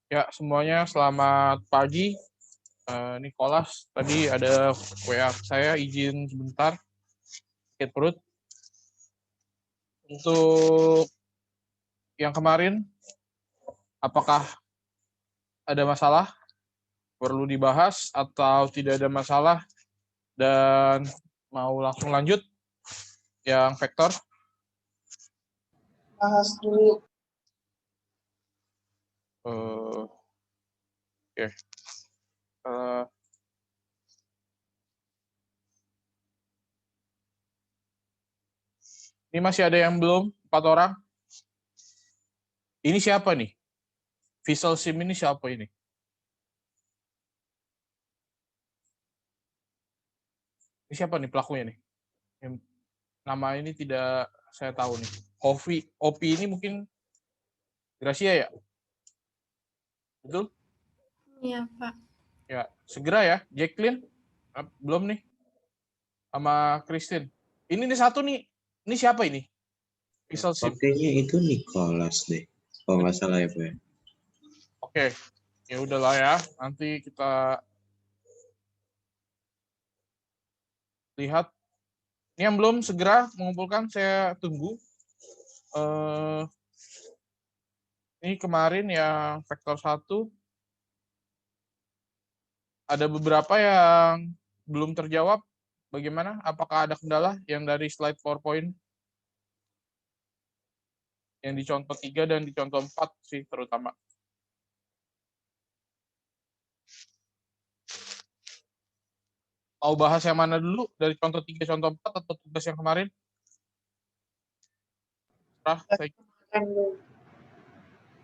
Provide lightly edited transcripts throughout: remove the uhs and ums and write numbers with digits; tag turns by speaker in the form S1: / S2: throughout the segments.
S1: Ya, semuanya selamat pagi. Nicholas, tadi ada WA saya, izin sebentar, sakit perut. Untuk yang kemarin, apakah ada masalah? Perlu dibahas atau tidak ada masalah? Dan mau langsung lanjut yang vektor?
S2: Bahas dulu.
S1: Oke. Eh, ini masih ada yang belum? 4 orang? Ini siapa nih? Visual SIM ini siapa ini? Ini siapa nih pelakunya nih? Nama ini tidak saya tahu nih. Opi ini mungkin Gracia ya? Betul?
S2: Iya, Pak.
S1: Ya, segera ya. Jacqueline, belum nih. Sama Christine. Ini nih satu nih. Ini siapa ini? Visual SIM.
S3: Sepertinya itu Nicholas deh. Kalau nggak salah ya, Pak.
S1: Oke. Ya udahlah ya. Nanti kita lihat. Ini yang belum segera mengumpulkan, saya tunggu. Ini kemarin yang vektor 1 ada beberapa yang belum terjawab. Bagaimana? Apakah ada kendala yang dari slide PowerPoint? Yang di contoh 3 dan di contoh 4 sih terutama. Mau bahas yang mana dulu? Dari contoh 3, contoh 4 atau tugas yang kemarin?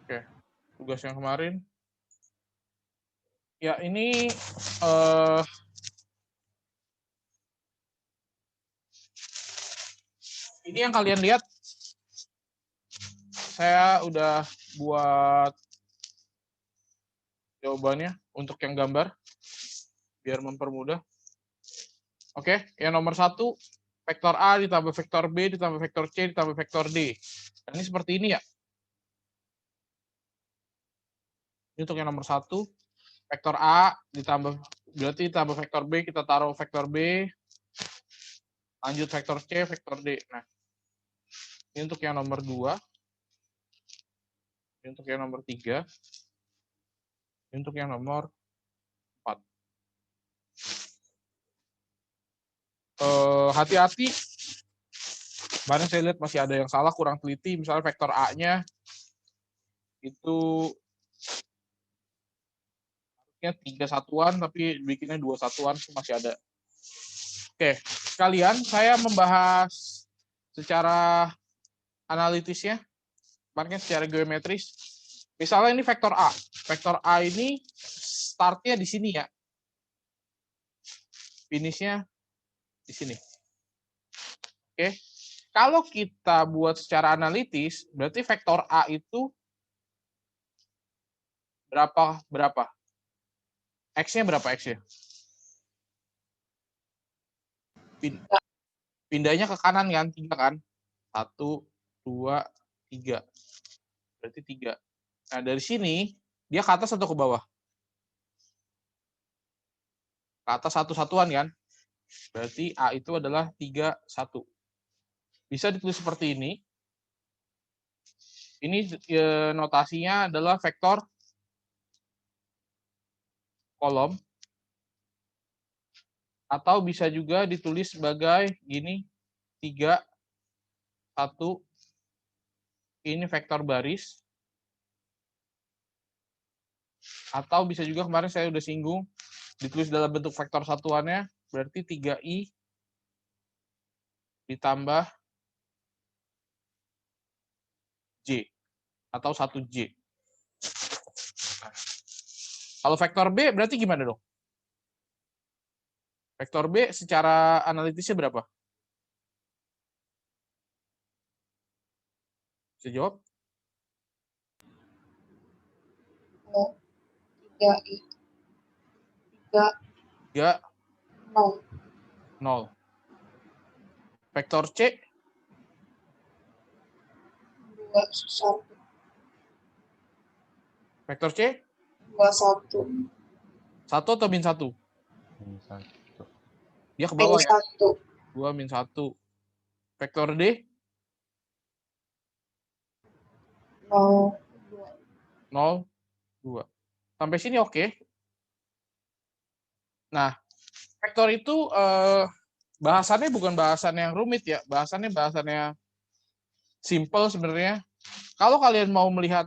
S1: Oke, tugas yang kemarin. Ya, ini yang kalian lihat. Saya udah buat jawabannya untuk yang gambar, biar mempermudah. Oke, yang nomor 1, vektor A ditambah vektor B ditambah vektor C ditambah vektor D. Ini seperti ini ya. Ini untuk yang nomor 1, vektor A ditambah, berarti ditambah vektor B, kita taruh vektor B, lanjut vektor C, vektor D. Nah, ini untuk yang nomor 2, ini untuk yang nomor 3, ini untuk yang nomor 4. Hati-hati, kemarin saya lihat masih ada yang salah, kurang teliti. Misalnya vektor A-nya itu harusnya 3 satuan, tapi bikinnya 2 satuan, itu masih ada. Oke, sekalian saya membahas secara analitisnya, marknya secara geometris. Misalnya ini vektor A. Vektor A ini startnya di sini ya. Finishnya di sini. Oke. Kalau kita buat secara analitis, berarti vektor A itu berapa? X-nya berapa X-nya? Pindahnya ke kanan kan, 3 kan? 1, 2, 3. Berarti 3. Nah, dari sini, dia ke atas atau ke bawah? Ke atas satu satuan kan? Berarti A itu adalah 3, 1. Bisa ditulis seperti ini. Ini notasinya adalah vektor kolom. Atau bisa juga ditulis sebagai gini, 3, 1. Ini vektor baris. Atau bisa juga kemarin saya udah singgung, ditulis dalam bentuk vektor satuannya, berarti 3i ditambah j, atau 1j. Nah, kalau vektor B berarti gimana dong? Vektor B secara analitisnya berapa? Bisa jawab?
S2: 3i 3 0.
S1: 0. Vektor C?
S2: 2 1.
S1: Vektor C?
S2: 21.
S1: 1 atau min 1?
S4: Min 1.
S1: Dia ke
S2: Min
S1: bawah ya.
S2: 1.
S1: 2 min 1. Vektor D?
S2: 0.
S1: 0, 2. Sampai sini oke. Nah, vektor itu bahasannya bukan bahasan yang rumit ya. Bahasannya simple sebenarnya. Kalau kalian mau melihat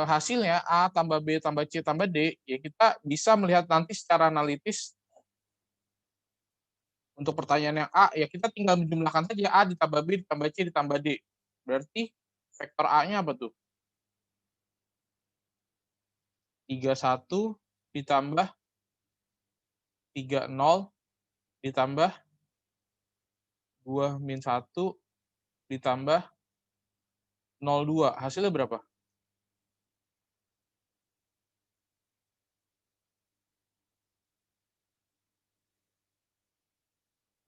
S1: hasilnya A tambah B tambah C tambah D, ya kita bisa melihat nanti secara analitis. Untuk pertanyaan yang A, ya kita tinggal menjumlahkan saja A ditambah B ditambah C ditambah D. Berarti vektor A-nya apa tuh? 31 ditambah 30 ditambah 2 min 1 ditambah 02. Hasilnya berapa?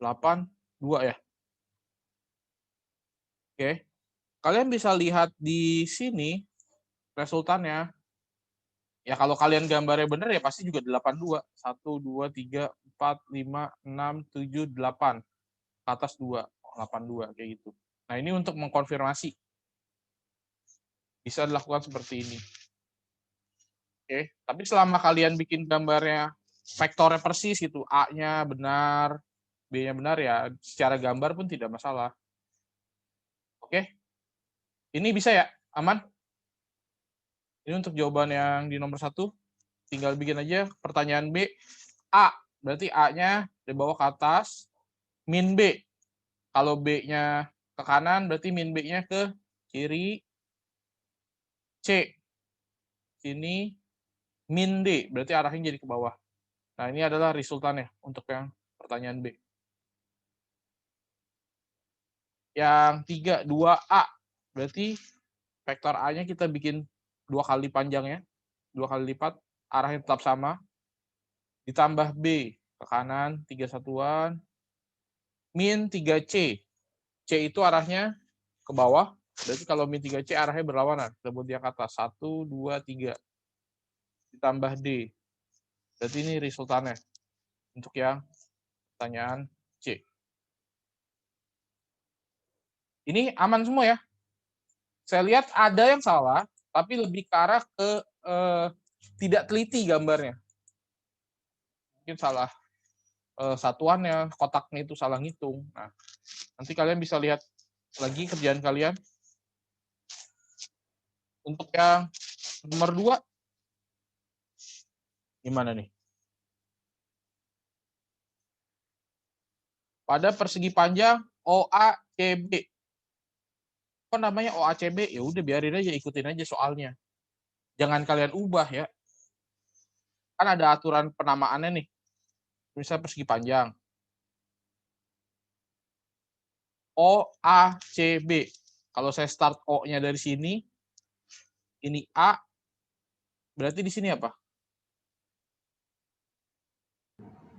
S1: 8, 2 ya. Oke. Kalian bisa lihat di sini resultannya. Ya kalau kalian gambarnya benar ya pasti juga 82. 1, 2, 3, 4, 5, 6, 7, 8. Ke atas 2. 82 kayak gitu. Nah ini untuk mengkonfirmasi. Bisa dilakukan seperti ini. Oke. Tapi selama kalian bikin gambarnya vektornya persis gitu, A-nya benar, B-nya benar ya, secara gambar pun tidak masalah. Oke. Ini bisa ya? Aman? Ini untuk jawaban yang di nomor 1. Tinggal bikin aja pertanyaan B. A, berarti A-nya dari bawah ke atas. Min B. Kalau B-nya ke kanan, berarti min B-nya ke kiri. C. Sini. Min D, berarti arahnya jadi ke bawah. Nah, ini adalah resultannya untuk yang pertanyaan B. Yang 3, 2A. Berarti vektor A-nya kita bikin 2 kali panjangnya. 2 kali lipat. Arahnya tetap sama. Ditambah B. Ke kanan, 3 satuan. Min 3C. C itu arahnya ke bawah. Berarti kalau min 3C arahnya berlawanan. Kita buat dia ke atas. 1, 2, 3. Ditambah D. Berarti ini resultannya. Untuk yang pertanyaan C. Ini aman semua ya. Saya lihat ada yang salah, tapi lebih ke arah ke tidak teliti gambarnya. Mungkin salah satuannya, kotaknya itu salah ngitung. Nah, nanti kalian bisa lihat lagi kerjaan kalian. Untuk yang nomor 2, gimana nih? Pada persegi panjang OACB. Kok namanya OACB? Ya udah biarin aja, ikutin aja soalnya. Jangan kalian ubah ya. Kan ada aturan penamaannya nih. Misalnya persegi panjang. OACB. Kalau saya start O-nya dari sini, ini A, berarti di sini apa?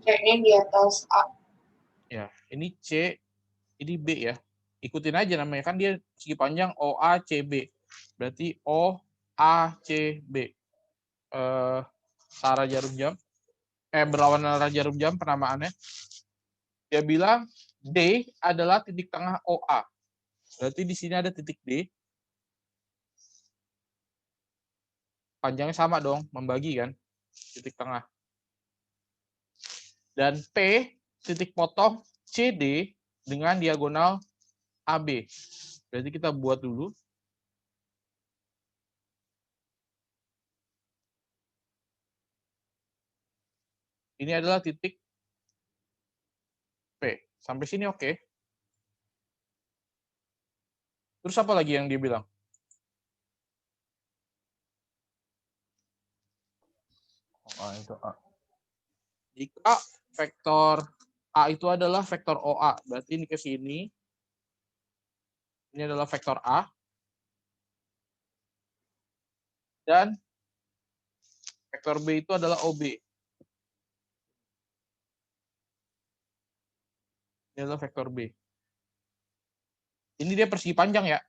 S2: C-nya di atas A.
S1: Ya, ini C, ini B ya. Ikutin aja namanya, kan dia segi panjang OACB. Berarti OACB. Arah jarum jam. Berlawanan arah jarum jam penamaannya. Dia bilang D adalah titik tengah OA. Berarti di sini ada titik D. Panjangnya sama dong, membagi kan, titik tengah. Dan P, titik potong CD dengan diagonal AB. Berarti kita buat dulu. Ini adalah titik P. Sampai sini oke. Terus apa lagi yang dia bilang?
S4: A itu A.
S1: Jika vektor A itu adalah vektor OA, berarti ini ke sini. Ini adalah vektor A. Dan vektor B itu adalah OB. Ini adalah vektor B. Ini dia persegi panjang ya.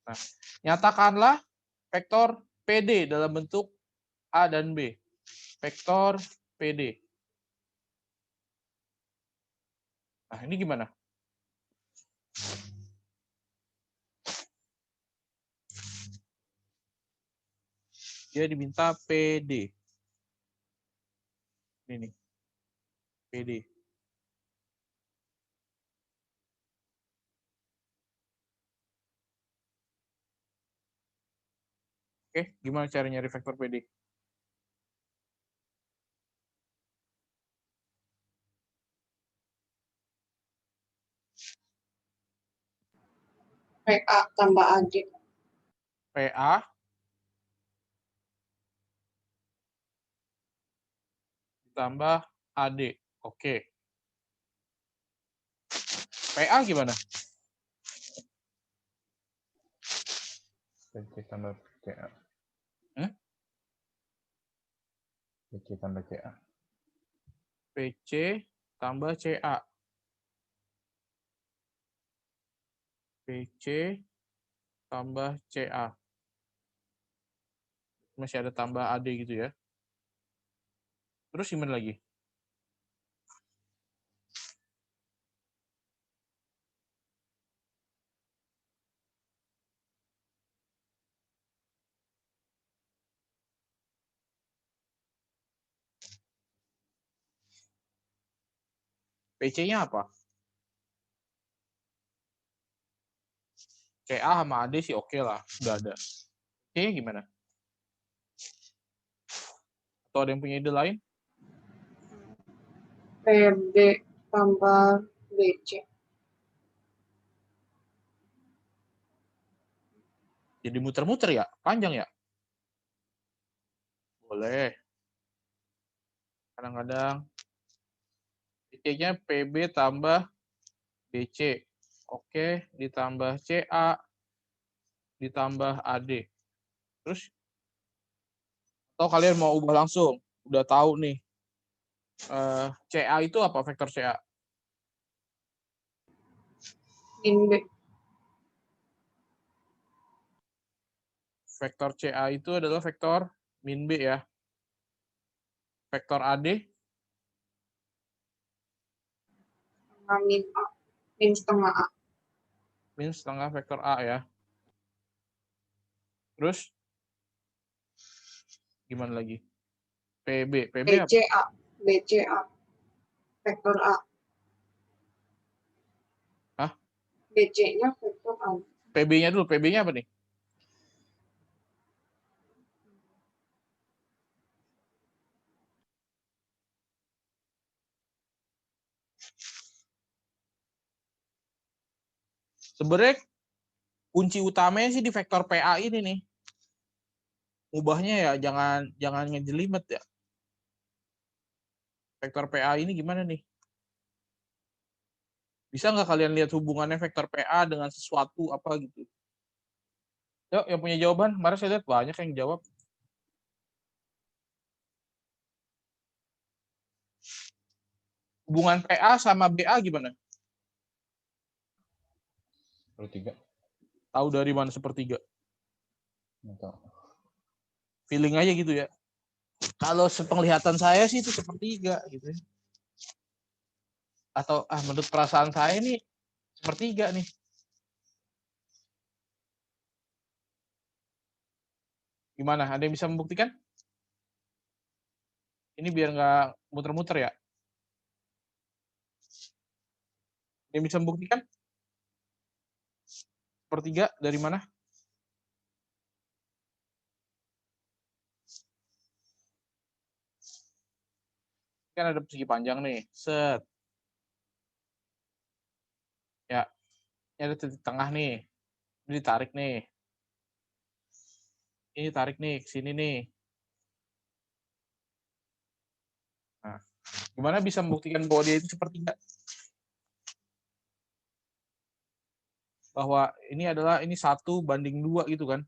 S1: Nah, nyatakanlah vektor PD dalam bentuk A dan B. Vektor PD. Nah, ini gimana? Dia diminta PD. Ini nih. PD. Oke, gimana cara nyari vektor PD?
S2: PA tambah AD.
S1: PA ditambah AD. Oke. PA gimana?
S4: PC tambah CA. PC tambah CA.
S1: PC tambah CA. PC tambah CA. Masih ada tambah AD gitu ya. Terus gimana lagi? PC-nya apa? CA sama AD sih oke lah. Udah ada. C-nya gimana? Atau ada yang punya ide lain?
S2: PB tambah BC.
S1: Jadi muter-muter ya? Panjang ya? Boleh. Kadang-kadang PC-nya PB tambah BC. Oke, ditambah CA, ditambah AD. Terus, atau kalian mau ubah langsung? Udah tahu nih. CA itu apa vektor CA?
S2: Min B.
S1: Vektor CA itu adalah vektor min B ya. Vektor AD,
S2: Sama min A. Min setengah A.
S1: min setengah vektor A ya. Terus, gimana lagi? PB apa?
S2: BCA. BCA. Vektor A.
S1: Hah?
S2: BC-nya vektor A.
S1: PB-nya dulu, PB-nya apa nih? Sebenarnya kunci utamanya sih di vektor PA ini nih. Ubahnya ya jangan ngejelimet ya. Vektor PA ini gimana nih? Bisa nggak kalian lihat hubungannya vektor PA dengan sesuatu apa gitu? Yuk, yang punya jawaban. Kemarin saya lihat banyak yang jawab. Hubungan PA sama BA gimana?
S4: 3.
S1: Tahu dari mana sepertiga?
S4: Nggak tahu.
S1: Feeling aja gitu ya. Kalau sepenglihatan saya sih itu sepertiga gitu ya. Atau menurut perasaan saya nih sepertiga nih. Gimana? Ada yang bisa membuktikan? Ini biar nggak muter-muter ya. Ada yang bisa membuktikan? Sepertiga dari mana? Kan ada persegi panjang nih. Set. Ya. Ini ada titik tengah nih. Ini ditarik nih. Ini tarik nih ke sini nih. Nah, gimana bisa membuktikan bahwa dia itu sepertiga? Bahwa ini adalah 1:2 gitu kan?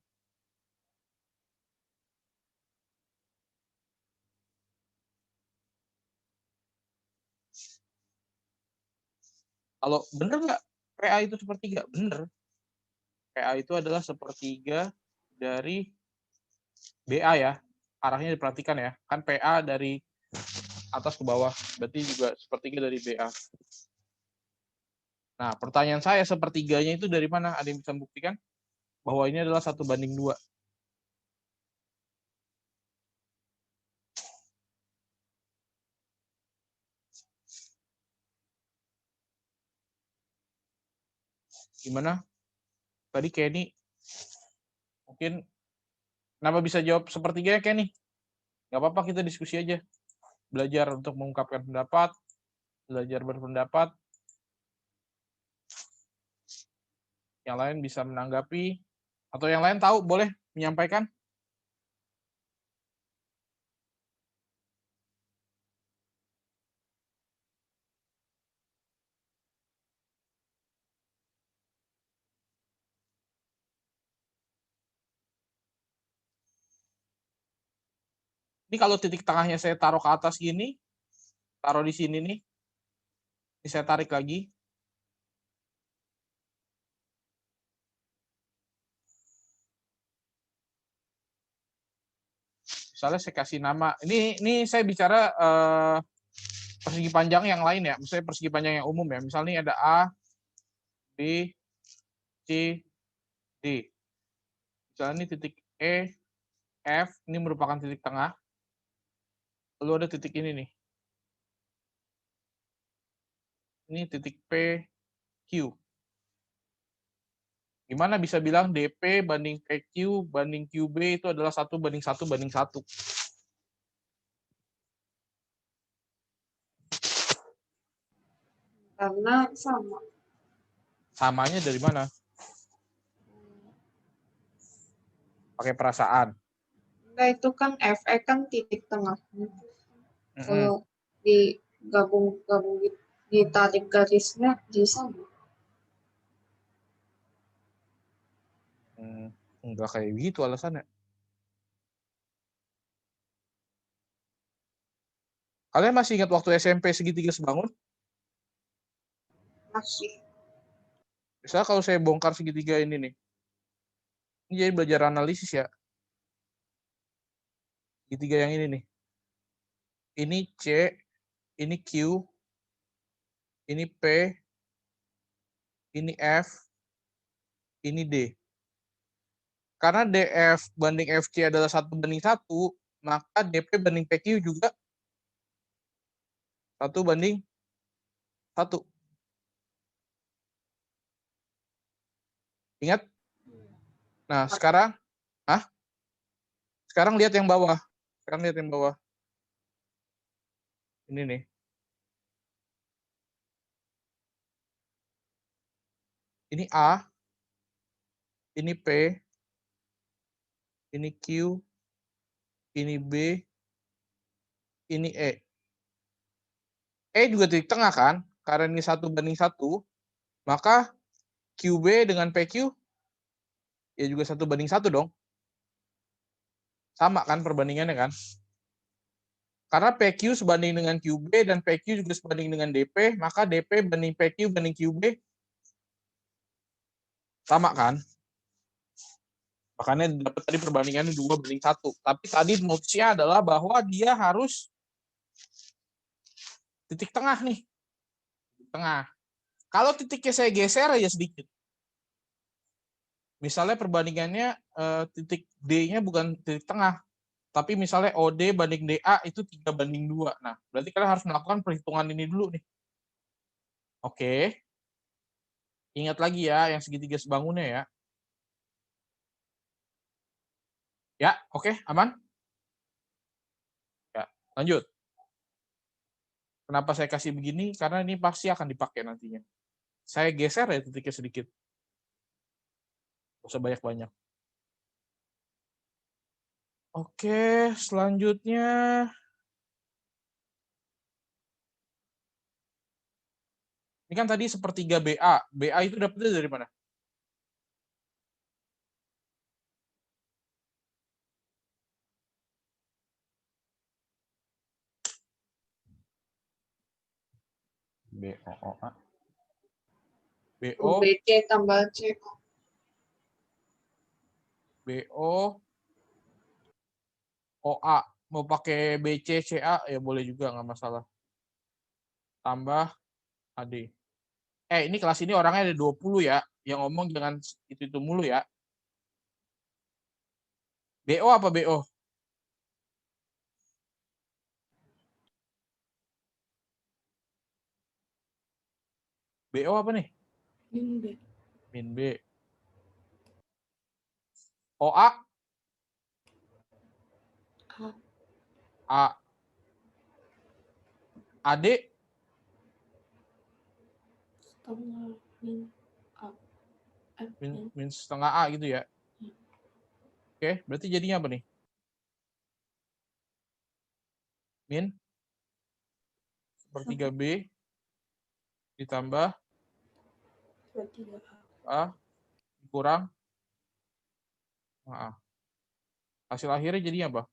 S1: Kalau bener nggak PA itu sepertiga? Bener. PA itu adalah sepertiga dari BA ya. arahnya diperhatikan ya. Kan PA dari atas ke bawah, berarti juga sepertiga dari BA. Nah, pertanyaan saya, sepertiganya itu dari mana? Ada yang bisa membuktikan bahwa ini adalah 1:2? Gimana? Tadi Kenny mungkin kenapa bisa jawab sepertiga ya Kenny? Nggak apa-apa, kita diskusi aja. Belajar untuk mengungkapkan pendapat, belajar berpendapat. Yang lain bisa menanggapi, atau yang lain tahu boleh menyampaikan. Ini kalau titik tengahnya saya taruh ke atas gini, taruh di sini nih, ini saya tarik lagi. Misalnya saya kasih nama, ini saya bicara persegi panjang yang lain ya, misalnya persegi panjang yang umum ya. Misalnya ada A, B, C, D. Misalnya ini titik E, F, ini merupakan titik tengah. Lalu ada titik ini nih. Ini titik P, Q. Gimana bisa bilang DP banding PQ banding QB itu adalah 1:1:1?
S2: Karena sama.
S1: Samanya dari mana? Pakai perasaan.
S2: Enggak, itu kan FE kan titik tengah. Kalau digabung ditarik garisnya jadi sama.
S1: Enggak kayak gitu alasannya. Kalian masih ingat waktu SMP segitiga sebangun?
S2: Masih.
S1: Misalnya kalau saya bongkar segitiga ini nih. Ini jadi belajar analisis ya. Segitiga yang ini nih. Ini C, ini Q, ini P, ini F, ini D. Karena DF banding FC adalah 1:1, maka DP banding PQ juga 1:1. Ingat? Nah, sekarang lihat yang bawah. Ini nih. Ini A, ini P, ini Q, ini B, ini E. E juga titik tengah kan? Karena ini 1:1, maka QB dengan PQ ya juga 1:1 dong. Sama kan perbandingannya kan? Karena PQ sebanding dengan QB dan PQ juga sebanding dengan DP, maka DP banding PQ banding QB sama kan? Makanya dapat tadi perbandingannya 2:1. Tapi tadi notes-nya adalah bahwa dia harus titik tengah nih. Titik tengah. Kalau titiknya saya geser aja sedikit. Misalnya perbandingannya titik D-nya bukan titik tengah. Tapi misalnya OD banding DA itu 3:2. Nah, berarti kalian harus melakukan perhitungan ini dulu nih. Oke. Ingat lagi ya yang segitiga sebangunnya ya. Ya, oke, aman? Ya, lanjut. Kenapa saya kasih begini? Karena ini pasti akan dipakai nantinya. Saya geser ya titiknya sedikit. Nggak usah banyak-banyak. Oke, selanjutnya. Ini kan tadi sepertiga BA. BA itu dapetnya dari mana?
S4: BOOA.
S1: BO,
S2: BC tambah C.
S1: BO, OA. Mau pakai BC, CA, ya boleh juga, nggak masalah. Tambah AD. Ini kelas ini orangnya ada 20 ya. Yang ngomong jangan itu mulu ya. BO apa BO? BO apa nih?
S2: Min B.
S1: Min B. OA?
S2: A.
S1: A. AD?
S2: Setengah min A. Min.
S1: Min setengah A gitu ya. Oke, berarti jadinya apa nih? Min sepertiga B ditambah
S2: 23
S1: A
S2: A.
S1: kurang A. Hasil akhirnya jadinya apa?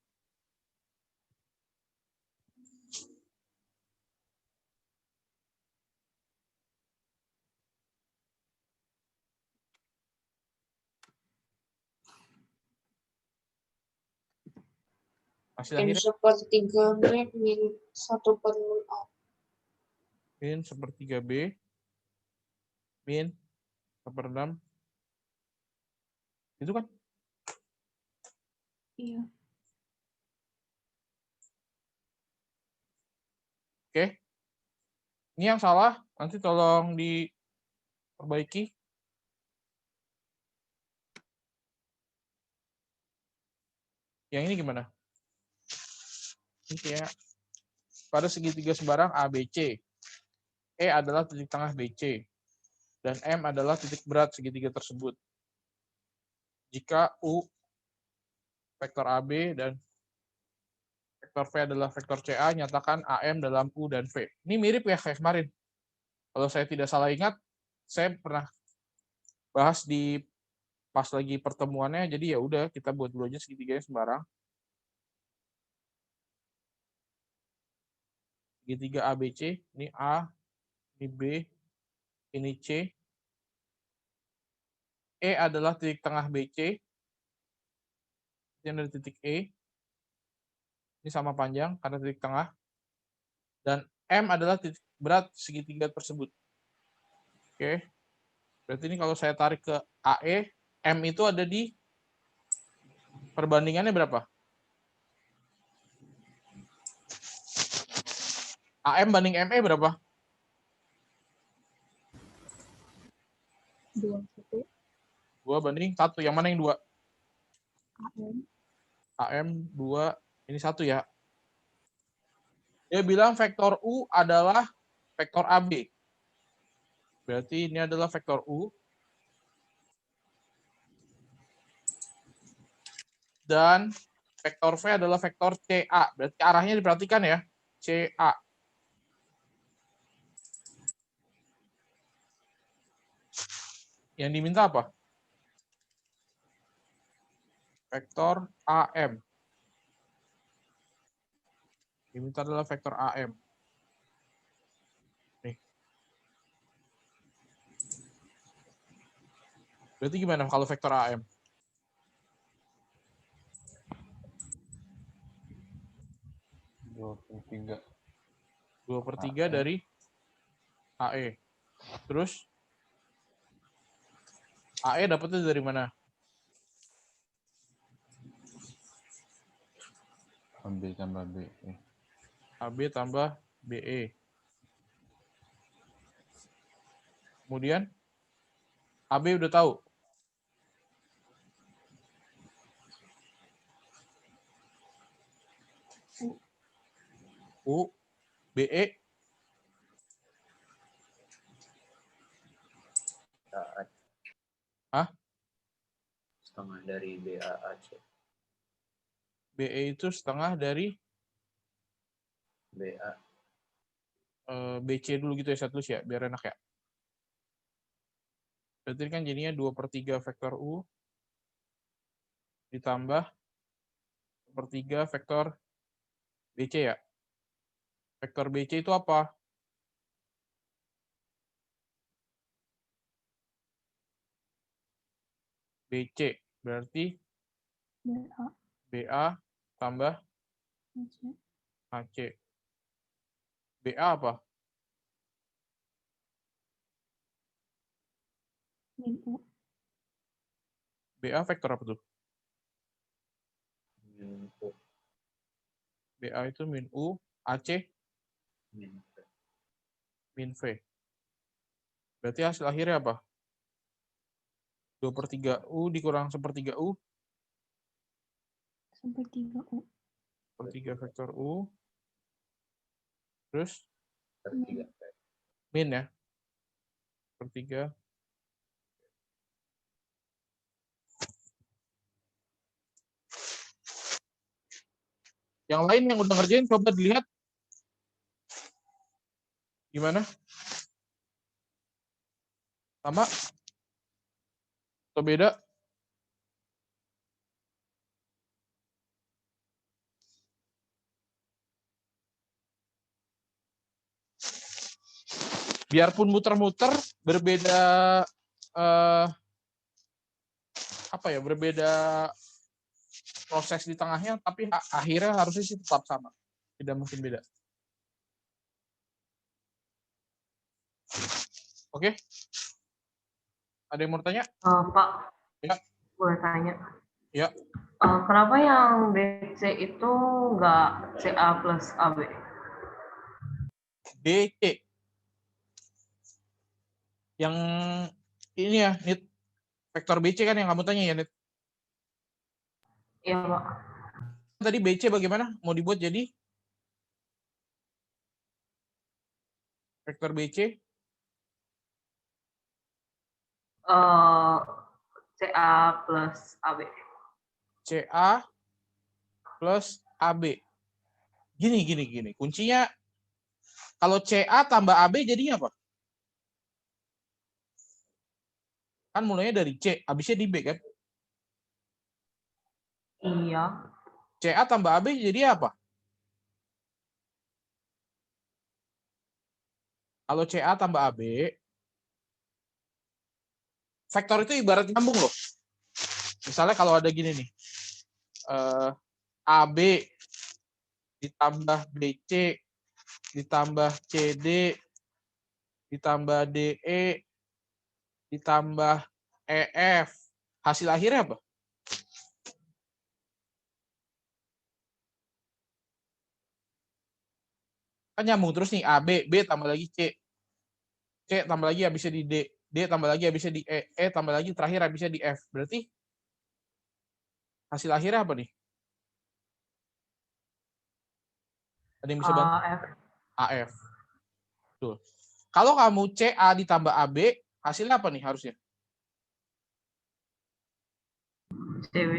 S1: Hasil
S2: Min
S1: akhirnya
S2: sepertiga B min 1/6 A.
S1: min sepertiga B min 1/6. Itu kan?
S2: Iya.
S1: Oke. Ini yang salah, nanti tolong diperbaiki. Yang ini gimana? Ini kayak pada segitiga sembarang ABC. E adalah titik tengah BC. Dan M adalah titik berat segitiga tersebut. Jika U vektor AB dan vektor V adalah vektor CA, nyatakan AM dalam U dan V. Ini mirip ya kayak kemarin. Kalau saya tidak salah ingat, saya pernah bahas di pas lagi pertemuannya, jadi ya udah kita buat dulu aja segitiganya sembarang. Segitiga ABC, ini A, ini B, ini C. E adalah titik tengah BC. Ini ada titik E. Ini sama panjang karena titik tengah. Dan M adalah titik berat segitiga tersebut. Oke. Berarti ini kalau saya tarik ke AE, M itu ada di perbandingannya berapa? AM banding ME berapa?
S2: 21
S1: 2 banding 1. Yang mana yang 2?
S2: AM.
S1: AM 2, ini 1 ya. Dia bilang vektor U adalah vektor AB. Berarti ini adalah vektor U. Dan vektor V adalah vektor CA. Berarti arahnya diperhatikan ya. CA. Yang diminta apa? Vektor AM. Diminta adalah vektor AM. Nih. Berarti gimana kalau vektor AM?
S4: Dua puluh tiga.
S1: 2/3 dari AE. Terus AE dapetnya dari mana?
S4: AB tambah B.
S1: AB tambah BE. Kemudian AB udah tahu. U, BE, Hah?
S3: Setengah dari BAAC.
S1: BE itu setengah dari
S3: BA.
S1: BC dulu gitu ya, saya tulis ya, biar enak ya. Berarti kan jadinya 2/3 vektor U ditambah 1/3 vektor BC ya. Vektor BC itu apa? BC berarti
S2: BA.
S1: BA tambah AC. BA apa?
S2: Min U.
S1: BA vektor apa tuh?
S3: Min U.
S1: BA itu min U, AC
S3: Min V.
S1: min V. Berarti hasil akhirnya apa? 2/3 U dikurang 1/3 U.
S2: 1/3 U.
S1: 1/3 vektor U. Terus
S3: 3 V.
S1: min ya. 1/3. Yang lain yang udah ngerjain coba dilihat. Gimana? Sama? Atau beda? Biarpun muter-muter, berbeda berbeda proses di tengahnya, tapi akhirnya harusnya sih tetap sama. Tidak mungkin beda. Oke? Ada yang mau tanya?
S5: Pak,
S1: Ya.
S5: boleh tanya?
S1: Ya.
S5: Kenapa yang BC itu nggak CA plus AB?
S1: BC. Yang ini ya, Nit. Vektor BC kan yang kamu tanya ya, Nit?
S5: Iya, Pak.
S1: Tadi BC bagaimana? Mau dibuat jadi? Vektor BC?
S5: CA plus AB.
S1: CA plus AB. Gini. Kuncinya, kalau CA tambah AB jadinya apa? Kan mulainya dari C, habisnya di B kan?
S5: Iya.
S1: CA tambah AB jadi apa? Kalau CA tambah AB, vektor itu ibarat nyambung loh. Misalnya kalau ada gini nih, AB ditambah BC, ditambah CD, ditambah DE, ditambah EF. Hasil akhirnya apa? Kan nyambung terus nih, AB, B tambah lagi C. C tambah lagi habisnya di D. D tambah lagi habisnya di E. E tambah lagi terakhir habisnya di F. Berarti hasil akhirnya apa nih? Ada yang bisa bantu?
S5: AF.
S1: AF. Tuh. Kalau kamu CA ditambah AB, hasilnya apa nih harusnya?
S5: CW.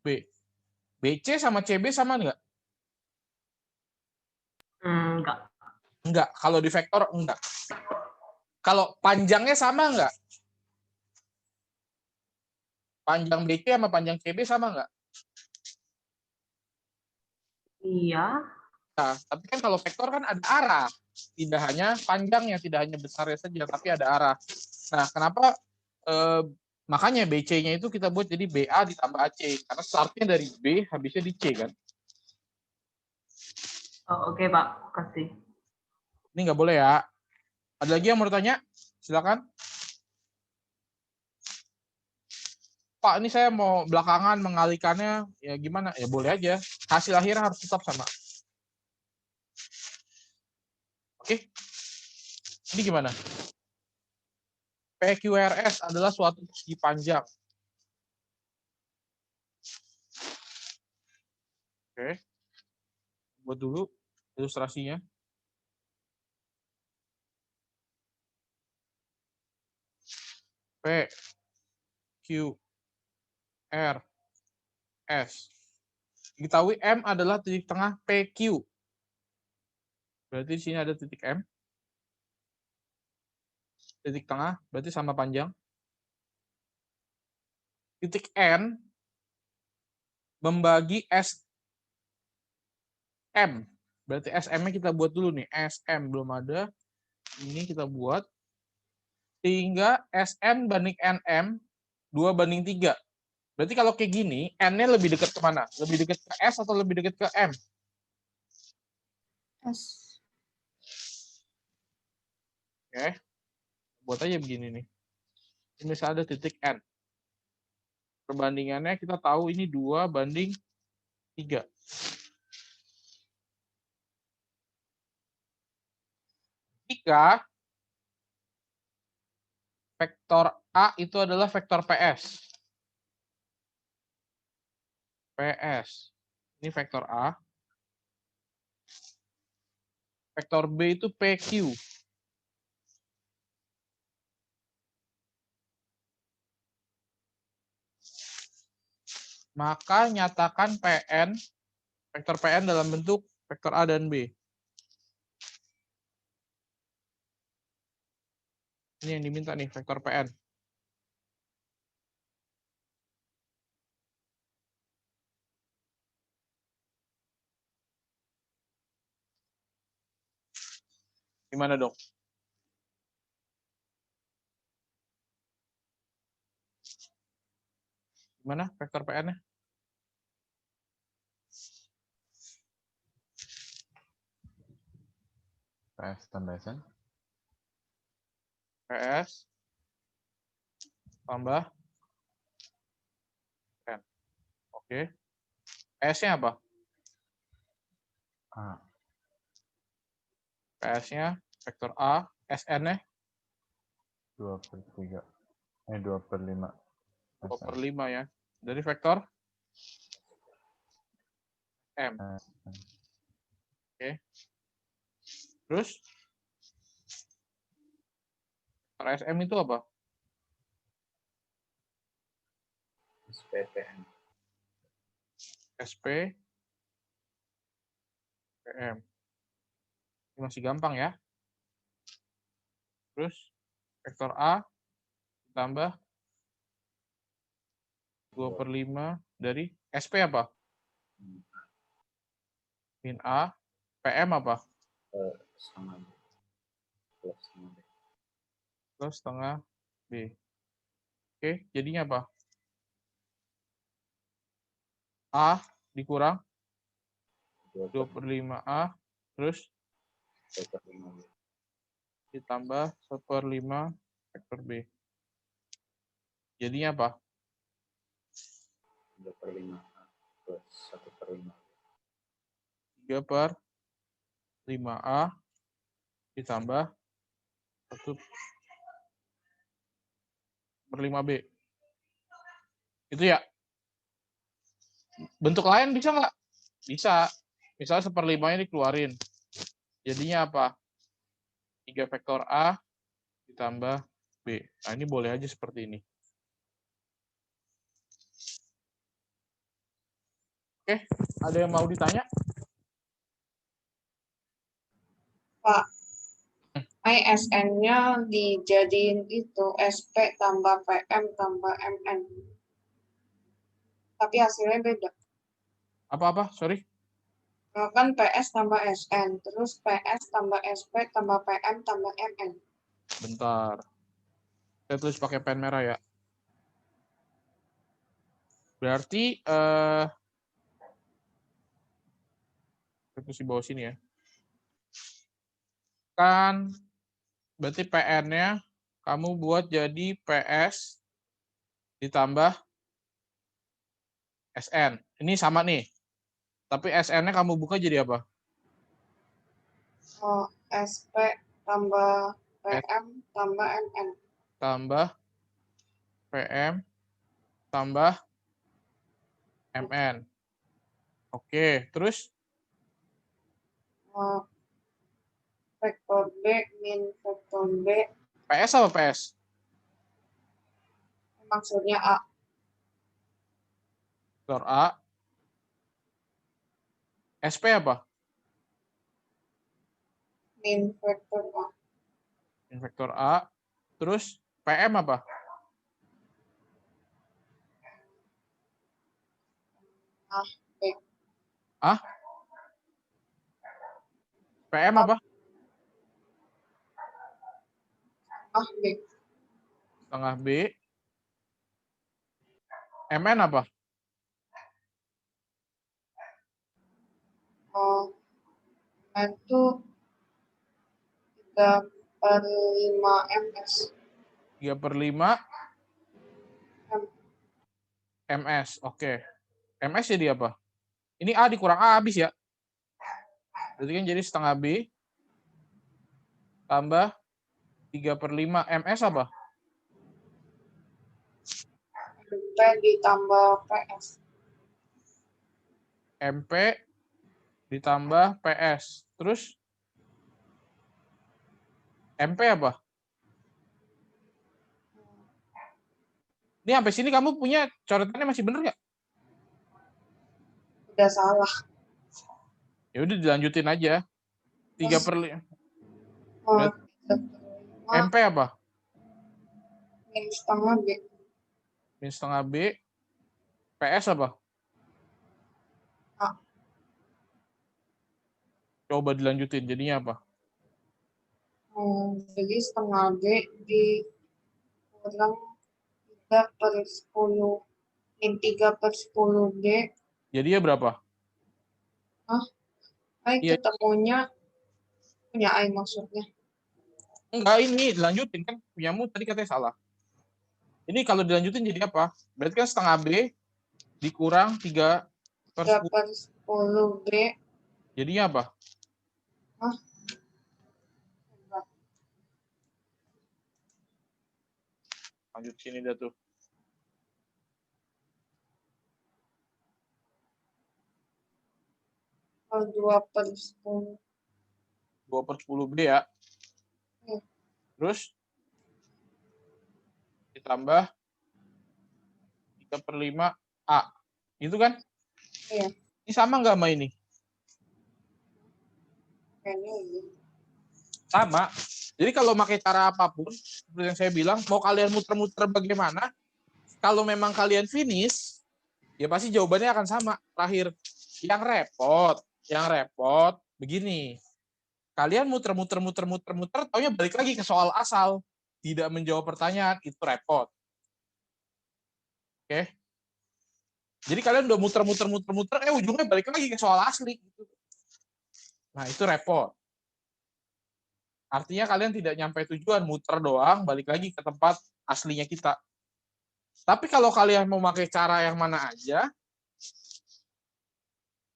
S1: B. BC sama CB sama nggak?
S5: Enggak.
S1: Enggak. Kalau di vektor, enggak. Kalau panjangnya sama nggak? Panjang BC sama panjang CB sama nggak?
S5: Iya.
S1: Nah, tapi kan kalau vektor kan ada arah. Tidak hanya panjangnya, tidak hanya besarnya saja, tapi ada arah. Nah, kenapa makanya BC-nya itu kita buat jadi BA ditambah AC. Karena startnya dari B, habisnya di C kan.
S5: Oke, Pak. Kasih.
S1: Ini nggak boleh ya. Ada lagi yang mau tanya? Silakan. Pak, ini saya mau belakangan mengalihkannya. Ya gimana? Ya boleh aja. Hasil akhirnya harus tetap sama. Oke. Ini gimana? PQRS adalah suatu persegi panjang. Oke. Buat dulu ilustrasinya. P, Q, R, S. Diketahui M adalah titik tengah PQ. Berarti di sini ada titik M. Titik tengah, berarti sama panjang. Titik N membagi SM. Berarti SM-nya kita buat dulu nih. SM belum ada. Ini kita buat. Sehingga SN banding NM 2/3. Berarti kalau kayak gini, N-nya lebih dekat ke mana? Lebih dekat ke S atau lebih dekat ke M?
S2: S.
S1: Oke. Buat aja begini nih. Ini misalnya ada titik N. Perbandingannya kita tahu ini 2:3. Jika vektor A itu adalah vektor PS. PS. Ini vektor A. Vektor B itu PQ. Maka nyatakan PN, vektor PN dalam bentuk vektor A dan B. Ini yang diminta nih, vektor PN. Gimana dong? Gimana vektor PN-nya?
S4: PS tambah SN.
S1: PS tambah N. Oke. PS-nya apa?
S4: A.
S1: PS-nya vektor A, SN-nya
S4: 2/3. 2/5.
S1: 2/5 ya. Dari vektor M.
S4: SN.
S1: Oke. Terus vektor SM itu apa?
S3: SPPN.
S1: SP PM. Ini masih gampang ya. Terus vektor A ditambah 2/5 dari SP apa? Min A. PM apa?
S3: Sama B. Plus sama B.
S1: Plus setengah B. Oke, jadinya apa? A dikurang 2/5A, terus
S3: 2/5 B.
S1: ditambah 1/5 vektor B. Jadinya apa?
S3: 2/5 A plus 1/5.
S1: 3/5A ditambah 1/5B. Itu ya. Bentuk lain bisa nggak? Bisa. Misalnya 1/5-nya dikeluarin. Jadinya apa? 3 vektor A ditambah B. Nah, ini boleh aja seperti ini. Oke, ada yang mau ditanya?
S2: Pak, ISN-nya dijadiin itu SP tambah PM tambah MN. Tapi hasilnya beda.
S1: Apa-apa? Sorry.
S2: Kan PS tambah SN, terus PS tambah SP tambah PM tambah MN.
S1: Bentar. Saya tulis pakai pen merah ya. Berarti saya tulis di bawah sini ya. Kan berarti PN-nya kamu buat jadi PS ditambah SN. Ini sama nih. Tapi SN-nya kamu buka jadi apa?
S2: Oh, SP tambah PM tambah MN.
S1: Tambah PM tambah MN. Oke, terus
S2: Oh, vektor B min vektor B
S1: PS apa PS?
S2: maksudnya A.
S1: Vektor A. SP apa?
S2: Min vektor A.
S1: Min vektor A. Terus PM apa?
S2: A B.
S1: Ah? PM apa?
S2: A B.
S1: Setengah B. MN apa?
S2: Itu 3/5 ms.
S1: 3/5 ms. Oke. MS jadi apa? Ini A dikurang A habis ya. Berarti kan jadi setengah B tambah 3/5 ms apa?
S2: MP ditambah PS.
S1: MP ditambah PS. Terus MP apa? Ini sampai sini kamu punya coretannya masih bener nggak?
S2: Udah salah.
S1: Ya udah dilanjutin aja. 3/5.
S2: Oh, 3/5
S1: MP apa?
S2: min setengah B.
S1: Min setengah B. PS apa?
S2: A.
S1: Coba dilanjutin. Jadinya apa?
S2: Jadi setengah B dikurang 3/10. Min 3/10 B.
S1: Jadinya berapa? Iya.
S2: Ketemunya punya I maksudnya.
S1: Enggak, ini dilanjutin kan. Punyamu tadi katanya salah. Ini kalau dilanjutin jadi apa? Berarti kan setengah B dikurang 3/10.
S2: 3/10 B.
S1: Jadinya apa? Lanjut sini dah tuh.
S2: Oh, 2/10.
S1: 2/10 B ya.
S2: Hmm.
S1: Terus ditambah 3/5 A. Itu kan?
S2: Iya.
S1: Ini sama nggak sama ini?
S2: Kayaknya iya.
S1: Sama. Jadi kalau pakai cara apapun, seperti yang saya bilang, mau kalian muter-muter bagaimana, kalau memang kalian finish, ya pasti jawabannya akan sama. Terakhir, yang repot begini. Kalian muter-muter, taunya balik lagi ke soal asal. Tidak menjawab pertanyaan, itu repot. Oke? Jadi kalian udah muter-muter, ujungnya balik lagi ke soal asli. Nah, itu repot. Artinya kalian tidak nyampe tujuan, muter doang, balik lagi ke tempat aslinya kita. Tapi kalau kalian mau pakai cara yang mana aja,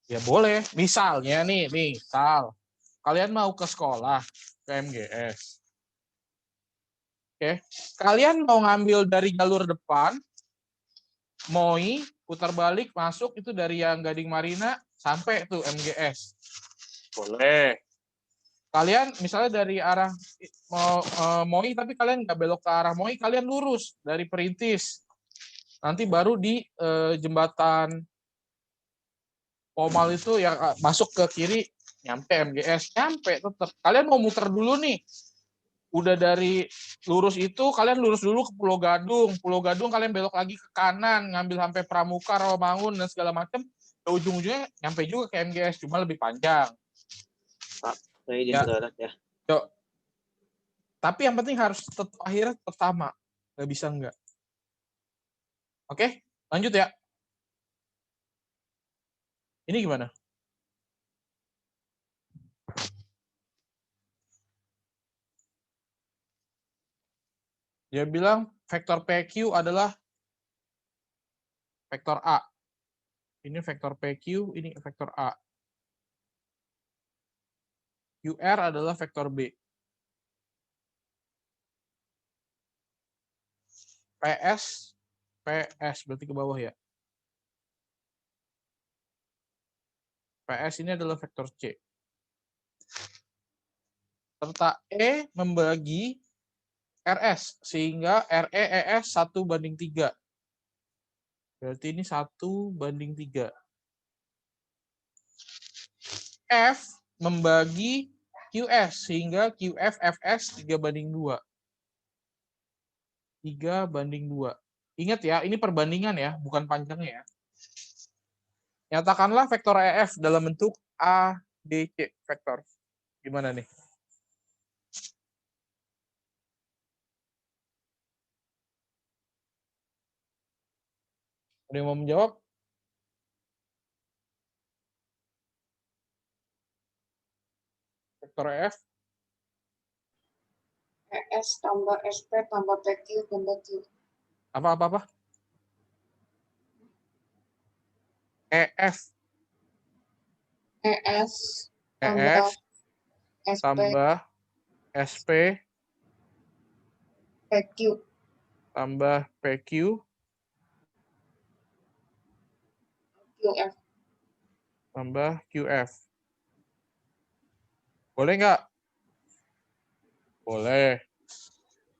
S1: ya boleh. Misalnya misal kalian mau ke sekolah, ke MGS. Oke, kalian mau ngambil dari jalur depan, MOI, putar balik, masuk itu dari yang Gading Marina sampai tuh MGS. Boleh. Kalian misalnya dari arah MOI, tapi kalian nggak belok ke arah MOI, kalian lurus dari Perintis. Nanti baru di jembatan Pomal itu yang masuk ke kiri, nyampe MGS, nyampe tetap. Kalian mau muter dulu nih. Udah dari lurus itu, kalian lurus dulu ke Pulau Gadung. Pulau Gadung kalian belok lagi ke kanan, ngambil sampai Pramuka, Rawamangun, dan segala macam. Ujung-ujungnya nyampe juga ke MGS, cuma lebih panjang.
S3: Pak, saya izin bergerak ya.
S1: Yuk. Tapi yang penting harus tetap akhirnya tetap sama. Nggak bisa enggak. Oke, lanjut ya. Ini gimana? Dia bilang vektor PQ adalah vektor A. Ini vektor PQ, ini vektor A. QR adalah vektor B. PS berarti ke bawah ya. PS ini adalah vektor C. Serta E membagi RS, sehingga RE, ES 1/3. Berarti ini 1/3. F membagi QS, sehingga QF, FS 3/2. 3/2. Ingat ya, ini perbandingan ya, bukan panjangnya ya. Nyatakanlah vektor EF dalam bentuk ADC vektor. Gimana nih? Ada yang mau menjawab? Vektor EF
S2: ES tambah SP tambah PQ tambah Q.
S1: apa? EF
S2: ES tambah
S1: EF
S2: SP
S1: tambah SP
S2: PQ.
S1: tambah PQ
S2: QF.
S1: tambah QF. Boleh nggak? Boleh.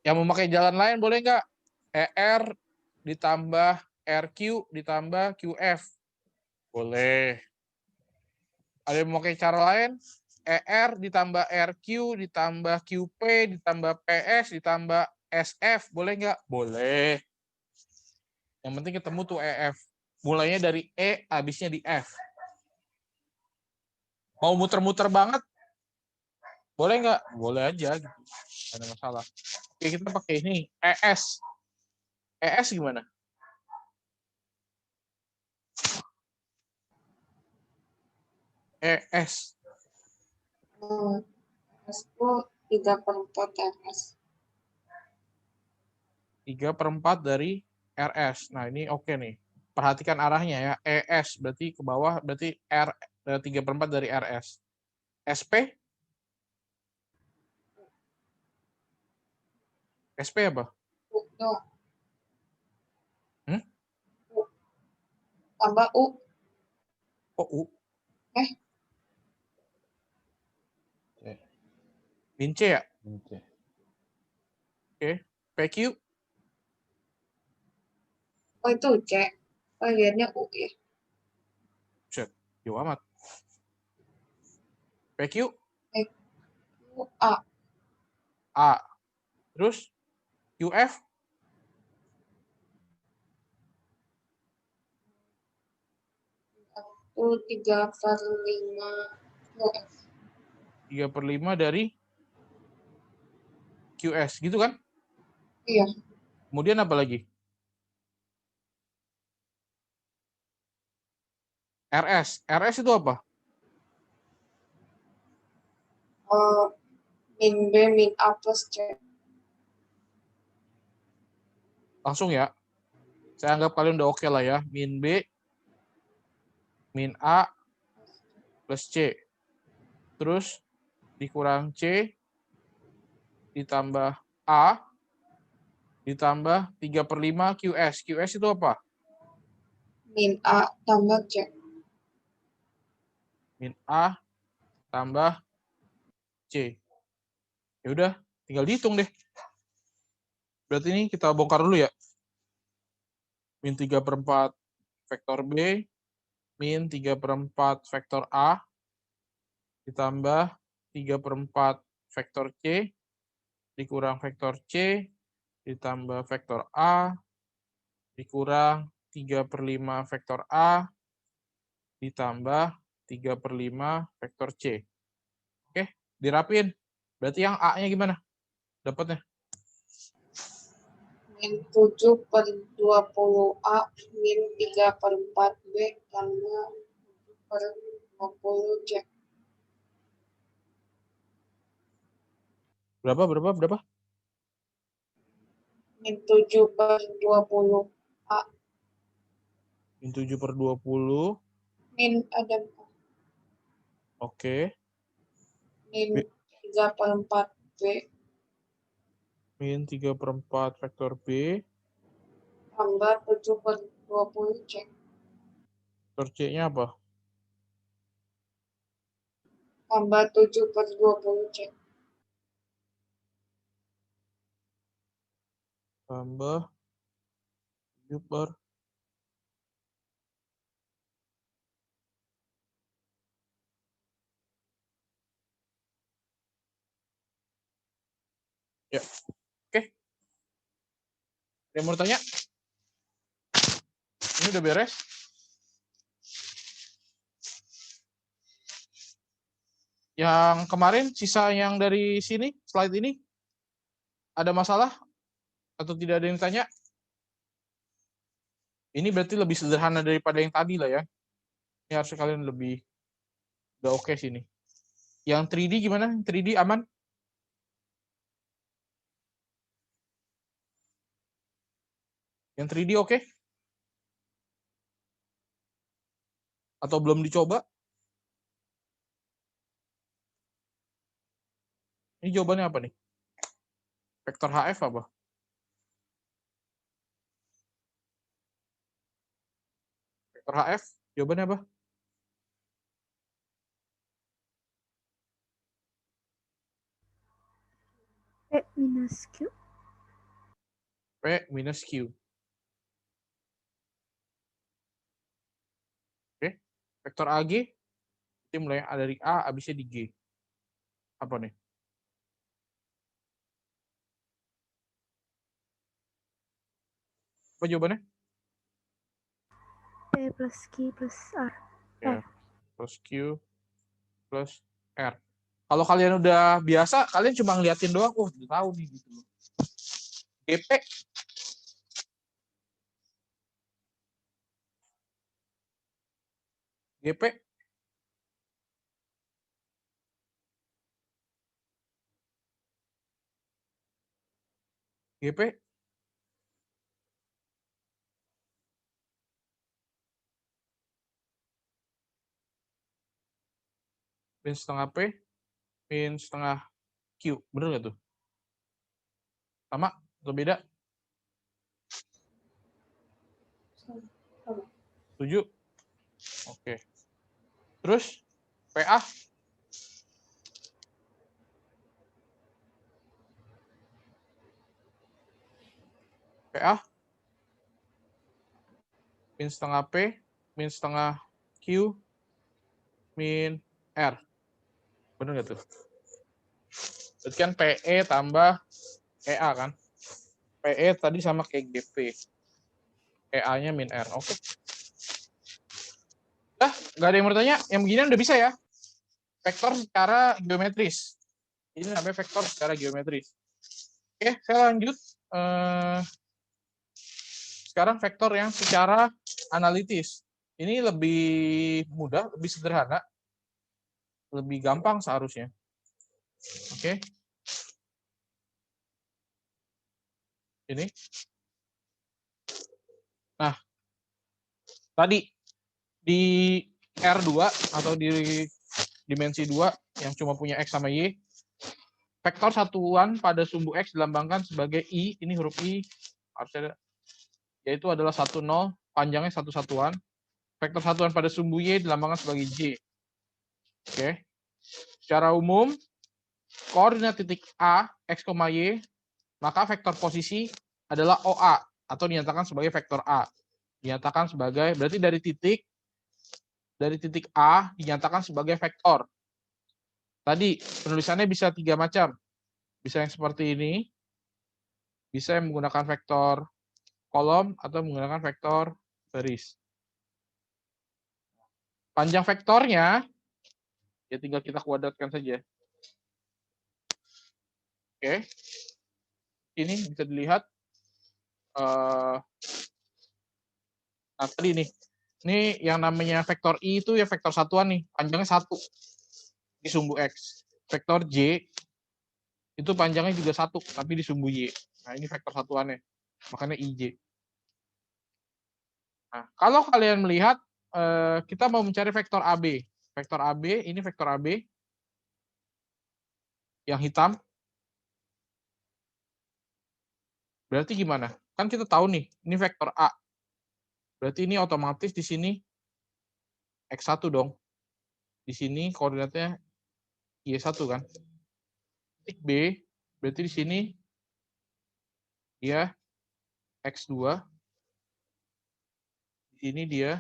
S1: Yang memakai jalan lain boleh nggak? ER ditambah RQ ditambah QF. Boleh. Ada yang memakai cara lain? ER ditambah RQ ditambah QP ditambah PS ditambah SF. Boleh nggak? Boleh. Yang penting ketemu tuh EF. Mulainya dari E, habisnya di F. Mau muter-muter banget? Boleh nggak? Boleh aja. Gitu. Nggak ada masalah. Oke, kita pakai ini. ES. ES gimana? ES.
S2: S itu 3/4 RS.
S1: 3/4 dari RS. Nah, ini oke nih. Perhatikan arahnya ya. ES berarti ke bawah, berarti R 3/4 dari RS. SP? SP apa?
S2: U doang.
S1: Hmm?
S2: U. Tambah U.
S1: Oh, U.
S4: C.
S1: Min C ya?
S4: Min C.
S1: Oke. PQ?
S2: Oh itu C. Oh lihatnya U ya.
S1: Set. Jauh amat. PQ?
S2: U A.
S1: A. Terus? QF?
S2: Itu 3/5 QF.
S1: 3/5 dari QS. Gitu kan?
S2: Iya.
S1: Kemudian apa lagi? RS. RS itu apa?
S2: Min B min A plus C.
S1: Langsung ya. Saya anggap kalian udah oke lah ya. Min B, min A, plus C. Terus dikurang C, ditambah A, ditambah 3/5 QS. QS itu apa?
S2: Min A tambah C.
S1: Min A tambah C. Ya udah, tinggal dihitung deh. Berarti ini kita bongkar dulu ya. Min 3/4 vektor B, min 3/4 vektor A, ditambah 3/4 vektor C, dikurang vektor C, ditambah vektor A, dikurang 3/5 vektor A, ditambah 3/5 vektor C. Oke, dirapiin. Berarti yang A-nya gimana? Dapatnya?
S2: Min 7/20 A min 3/4 B tambah 7/20 C.
S1: Berapa?
S2: Min 7/20 A
S1: Min 7/20.
S2: min ada
S1: Oke.
S2: min
S1: B.
S2: 3/4 B
S1: Min 3/4 vektor B.
S2: tambah 7/20 C.
S1: Vektor C-nya apa?
S2: Tambah 7/20 C.
S1: Tambah 7/. Ya. Oke. Ada yang mau tanya? Ini udah beres? Yang kemarin, sisa yang dari sini, slide ini, ada masalah? Atau tidak ada yang tanya? Ini berarti lebih sederhana daripada yang tadi lah ya. Ini harusnya kalian lebih udah oke sini. Yang 3D gimana? 3D aman? Yang 3D oke? Atau belum dicoba? Ini jawabannya apa nih? Vektor HF apa? Vektor HF, jawabannya apa?
S6: P minus Q.
S1: P minus Q. Oke. Vektor AG, ini mulai dari A, habisnya di G. Apa nih? Apa jawabannya?
S6: P plus Q plus R.
S1: Ya, plus Q plus R. Kalau kalian udah biasa, kalian cuma ngeliatin doang, oh udah tahu nih gitu. GP GP GP min setengah P min setengah Q. Bener nggak tuh? Sama atau beda?
S2: Sama.
S1: Setuju? Oke. Terus PA min setengah P min setengah Q min R. Bener nggak tuh? Berarti kan PE tambah EA kan? PE tadi sama kayak GP. EA-nya min R. Oke. Dah, nggak ada yang bertanya. Yang beginian udah bisa ya? Vektor secara geometris. Ini namanya vektor secara geometris. Oke, saya lanjut. Sekarang vektor yang secara analitis. Ini lebih mudah, lebih sederhana, lebih gampang seharusnya. Oke. Ini. Nah, tadi di R2 atau di dimensi 2 yang cuma punya X sama Y, vektor satuan pada sumbu X dilambangkan sebagai I, ini huruf I, harusnya ada, yaitu adalah 10, panjangnya satu satuan. Vektor satuan pada sumbu Y dilambangkan sebagai J. Oke. Secara umum, koordinat titik A, X, Y, maka vektor posisi adalah OA, atau dinyatakan sebagai vektor A. Dinyatakan sebagai, berarti dari titik A dinyatakan sebagai vektor. Tadi penulisannya bisa 3 macam. Bisa yang seperti ini, bisa yang menggunakan vektor kolom, atau menggunakan vektor baris. Panjang vektornya, ya tinggal kita kuadratkan saja. Oke. Ini bisa dilihat. Nah, tadi nih. Ini yang namanya vektor I itu ya vektor satuan nih. Panjangnya 1 di sumbu X. Vektor J itu panjangnya juga 1, tapi di sumbu Y. Nah, ini vektor satuannya. Makanya IJ. Nah, kalau kalian melihat, kita mau mencari vektor AB. Vektor AB, ini vektor AB. Yang hitam. Berarti gimana? Kan kita tahu nih, ini vektor A. Berarti ini otomatis di sini X1 dong. Di sini koordinatnya Y1 kan. Titik B, berarti di sini dia X2. Di sini dia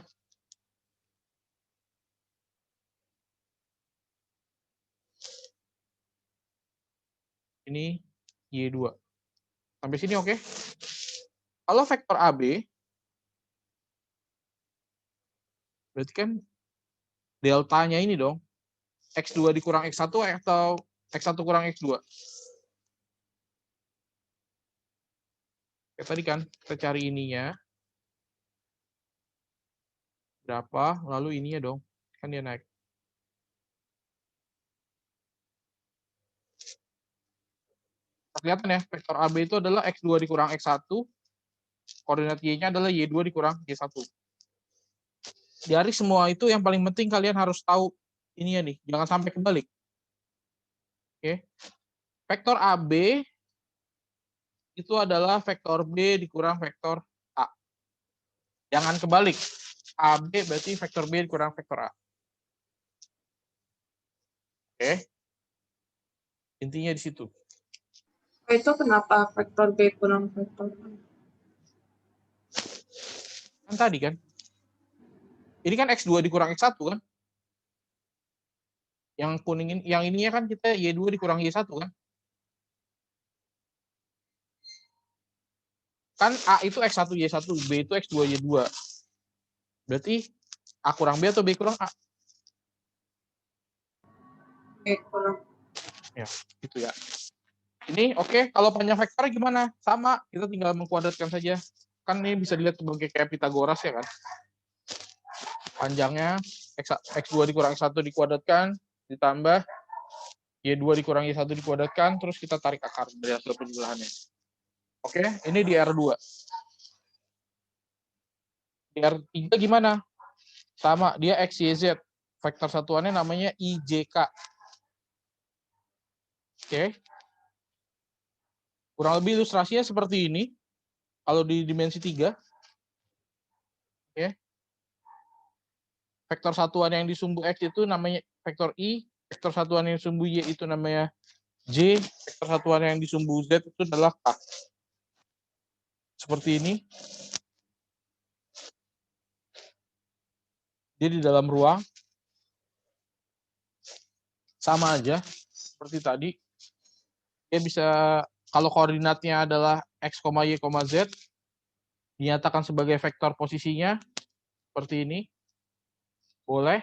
S1: ini Y2. Sampai sini oke? Kalau vektor AB, berarti kan deltanya ini dong. X2 dikurang X1 atau X1 kurang X2? Kayak tadi kan, kita cari ininya. berapa, lalu ininya dong. Kan dia naik. Kelihatan ya, vektor AB itu adalah X2 dikurang X1, koordinat Y-nya adalah Y2 dikurang Y1. Dari semua itu yang paling penting kalian harus tahu ini ya nih, jangan sampai kebalik. Oke. Vektor AB itu adalah vektor B dikurang vektor A. Jangan kebalik. AB berarti vektor B dikurang vektor A. Oke. Intinya di situ.
S2: Itu kenapa vektor B kurang vektor A?
S1: Kan tadi kan. Ini kan X2 dikurang X1 kan? Yang kuning ini, yang ininya kan kita Y2 dikurang Y1 kan? Kan A itu X1 Y1, B itu X2 Y2. Berarti A kurang B atau B kurang A?
S2: B kurang.
S1: Ya, gitu ya. Ini oke, kalau panjang vektor gimana? Sama, kita tinggal mengkuadratkan saja. Kan ini bisa dilihat sebagai kayak Pitagoras ya kan? Panjangnya X2 dikurang X1 dikuadratkan, ditambah Y2 dikurang Y1 dikuadratkan, terus kita tarik akar dari hasil penjumlahannya. Oke, ini di R2. Di R3 gimana? Sama, dia X, Y, Z. Vektor satuannya namanya IJK. Oke. Kurang lebih ilustrasinya seperti ini. Kalau di dimensi 3. Oke. Vektor satuan yang disumbu X itu namanya vektor I. Vektor satuan yang disumbu Y itu namanya J. Vektor satuan yang disumbu Z itu adalah K. Seperti ini. Dia di dalam ruang. Sama aja. Seperti tadi. Dia bisa, kalau koordinatnya adalah X, Y, Z, dinyatakan sebagai vektor posisinya. Seperti ini. Boleh.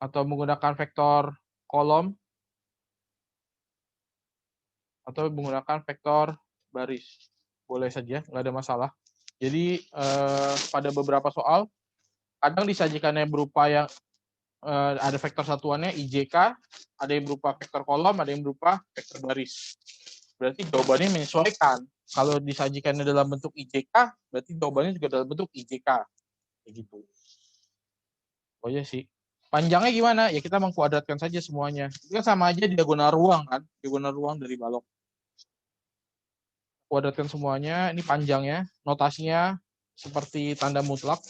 S1: Atau menggunakan vektor kolom. Atau menggunakan vektor baris. Boleh saja, nggak ada masalah. Jadi pada beberapa soal, kadang disajikannya berupa yang ada vektor satuannya IJK, ada yang berupa vektor kolom, ada yang berupa vektor baris. Berarti jawabannya menyesuaikan. Kalau disajikannya dalam bentuk IJK, berarti jawabannya juga dalam bentuk IJK. Kayak gitu. Oh iya sih. Panjangnya gimana? Ya kita mengkuadratkan saja semuanya. Itu kan sama aja diagonal ruang kan? Diagonal ruang dari balok. Kuadratkan semuanya. Ini panjangnya. Notasinya seperti tanda mutlak.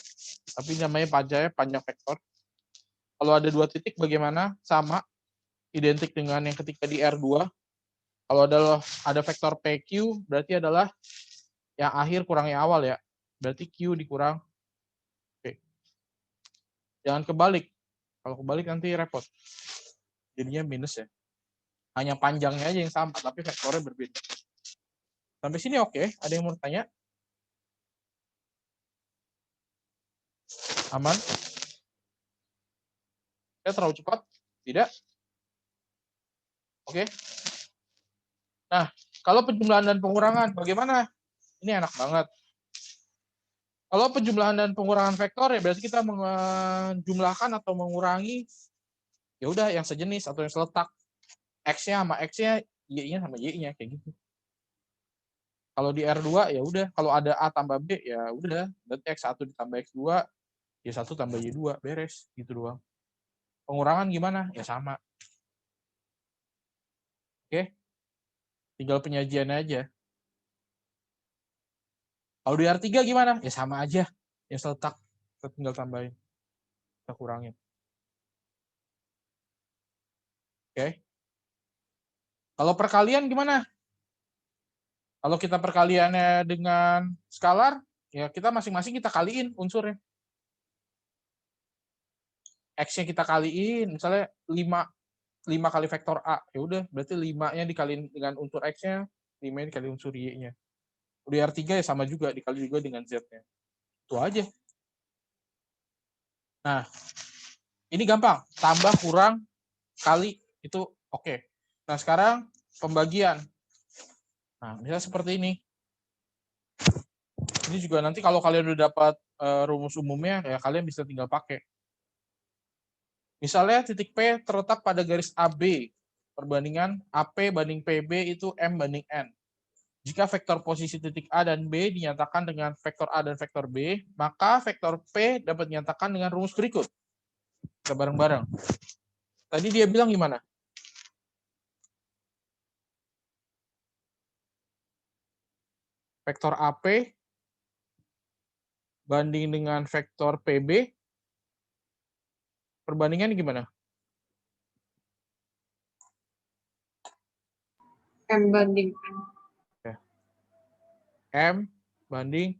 S1: Tapi namanya panjang vektor. Kalau ada 2 titik bagaimana? Sama. Identik dengan yang ketika di R2. Kalau ada vektor PQ, berarti adalah yang akhir kurang yang awal ya. Berarti Q dikurang P. Jangan kebalik. Kalau kebalik nanti repot. Jadinya minus ya. Hanya panjangnya aja yang sama, tapi vektornya berbeda. Sampai sini oke. Ada yang mau tanya? Aman? Saya terlalu cepat? Tidak? Oke. Nah, kalau penjumlahan dan pengurangan, bagaimana? Ini enak banget. Kalau penjumlahan dan pengurangan vektor ya berarti kita menjumlahkan atau mengurangi ya udah yang sejenis atau yang seletak. X-nya sama X-nya, Y-nya sama Y-nya kayak gitu. Kalau di R2 ya udah, kalau ada A tambah B ya udah, berarti X1 ditambah X2, Y1 tambah Y2, beres gitu doang. Pengurangan gimana? Ya sama. Oke. Tinggal penyajiannya aja. Kalau di R3 gimana? Ya sama aja. Yang seletak, kita tinggal tambahin. Kita kurangin. Oke. Kalau perkalian gimana? Kalau kita perkaliannya dengan skalar, ya kita masing-masing kita kaliin unsurnya. X-nya kita kaliin, misalnya 5 kali vektor A. Ya udah, berarti 5-nya dikaliin dengan unsur X-nya, 5-nya dikali unsur Y-nya. Di R3 ya sama juga, dikali juga dengan Z-nya. Itu aja. Nah, ini gampang. Tambah, kurang, kali, itu oke. Nah, sekarang pembagian. Nah, misalnya seperti ini. Ini juga nanti kalau kalian udah dapat rumus umumnya ya kalian bisa tinggal pakai. Misalnya titik P terletak pada garis AB, perbandingan AP banding PB itu M banding N. Jika vektor posisi titik A dan B dinyatakan dengan vektor A dan vektor B, maka vektor P dapat dinyatakan dengan rumus berikut. Kita bareng-bareng. Tadi dia bilang gimana? Vektor AP banding dengan vektor PB, perbandingan gimana?
S2: M banding N.
S1: M banding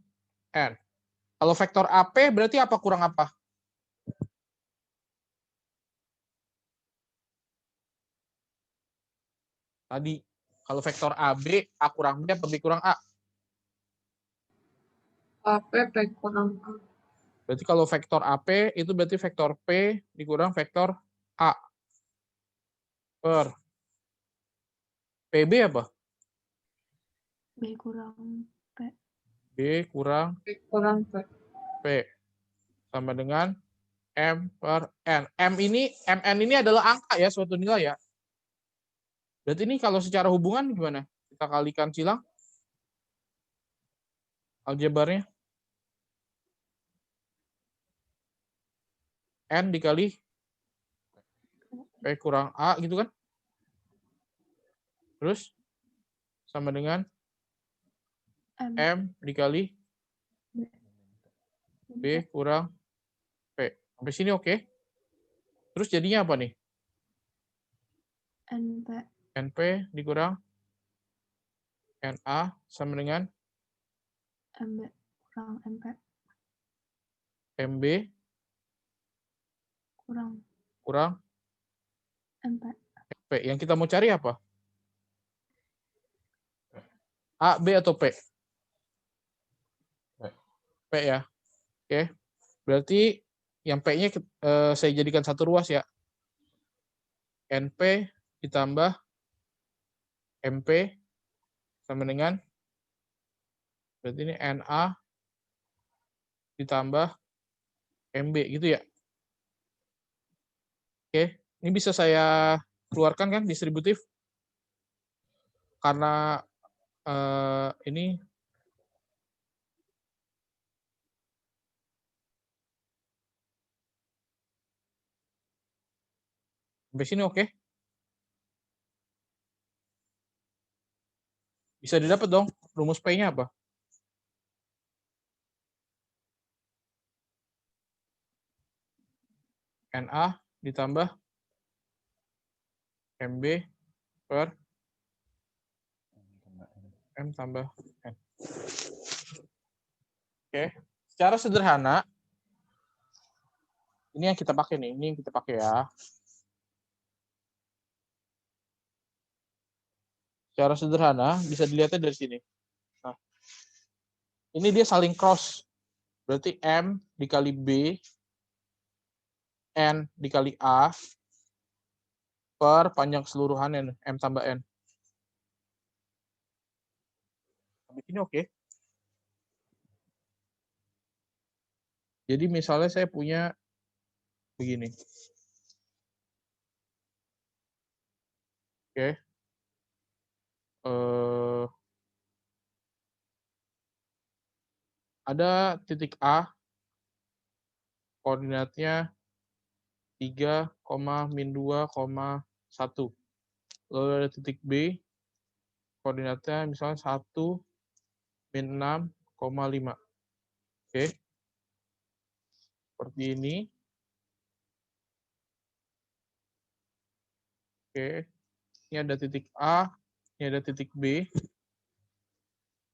S1: N. Kalau vektor AP berarti apa kurang apa? Tadi, kalau vektor AB, A kurang B apa B kurang A?
S2: AP P kurang A.
S1: Berarti kalau vektor AP itu berarti vektor P dikurang vektor A. Per PB apa?
S6: B kurang P.
S1: B kurang
S2: P kurang P.
S1: P. Sama dengan M per N. MN ini adalah angka ya, suatu nilai ya. Berarti ini kalau secara hubungan gimana? Kita kalikan silang. Aljabarnya. N dikali P kurang A gitu kan. Terus sama dengan M dikali B kurang P. Sampai sini oke. Terus jadinya apa nih?
S6: NP.
S1: NP dikurang NA sama dengan
S6: MB kurang MP.
S1: MB kurang
S6: MP.
S1: P. Yang kita mau cari apa? A, B, atau P? P ya. Oke. Berarti yang P-nya saya jadikan satu ruas ya. NP ditambah MP sama dengan berarti ini NA ditambah MB gitu ya. Oke, ini bisa saya keluarkan kan distributif karena ini sampai sini oke. Bisa didapat dong rumus P-nya apa? NA ditambah MB per M tambah N. Oke, secara sederhana ini yang kita pakai nih, ini yang kita pakai ya. Secara sederhana bisa dilihatnya dari sini. Nah, ini dia saling cross. Berarti M dikali B, N dikali A, per panjang keseluruhannya, M tambah N. Sampai sini oke. Jadi misalnya saya punya begini. Oke. Ada titik A, koordinatnya 3, min 2, 1. Lalu ada titik B, koordinatnya misalnya 1, min 6, 5. Oke. Seperti ini. Oke. Ini ada titik A, ini ada titik B.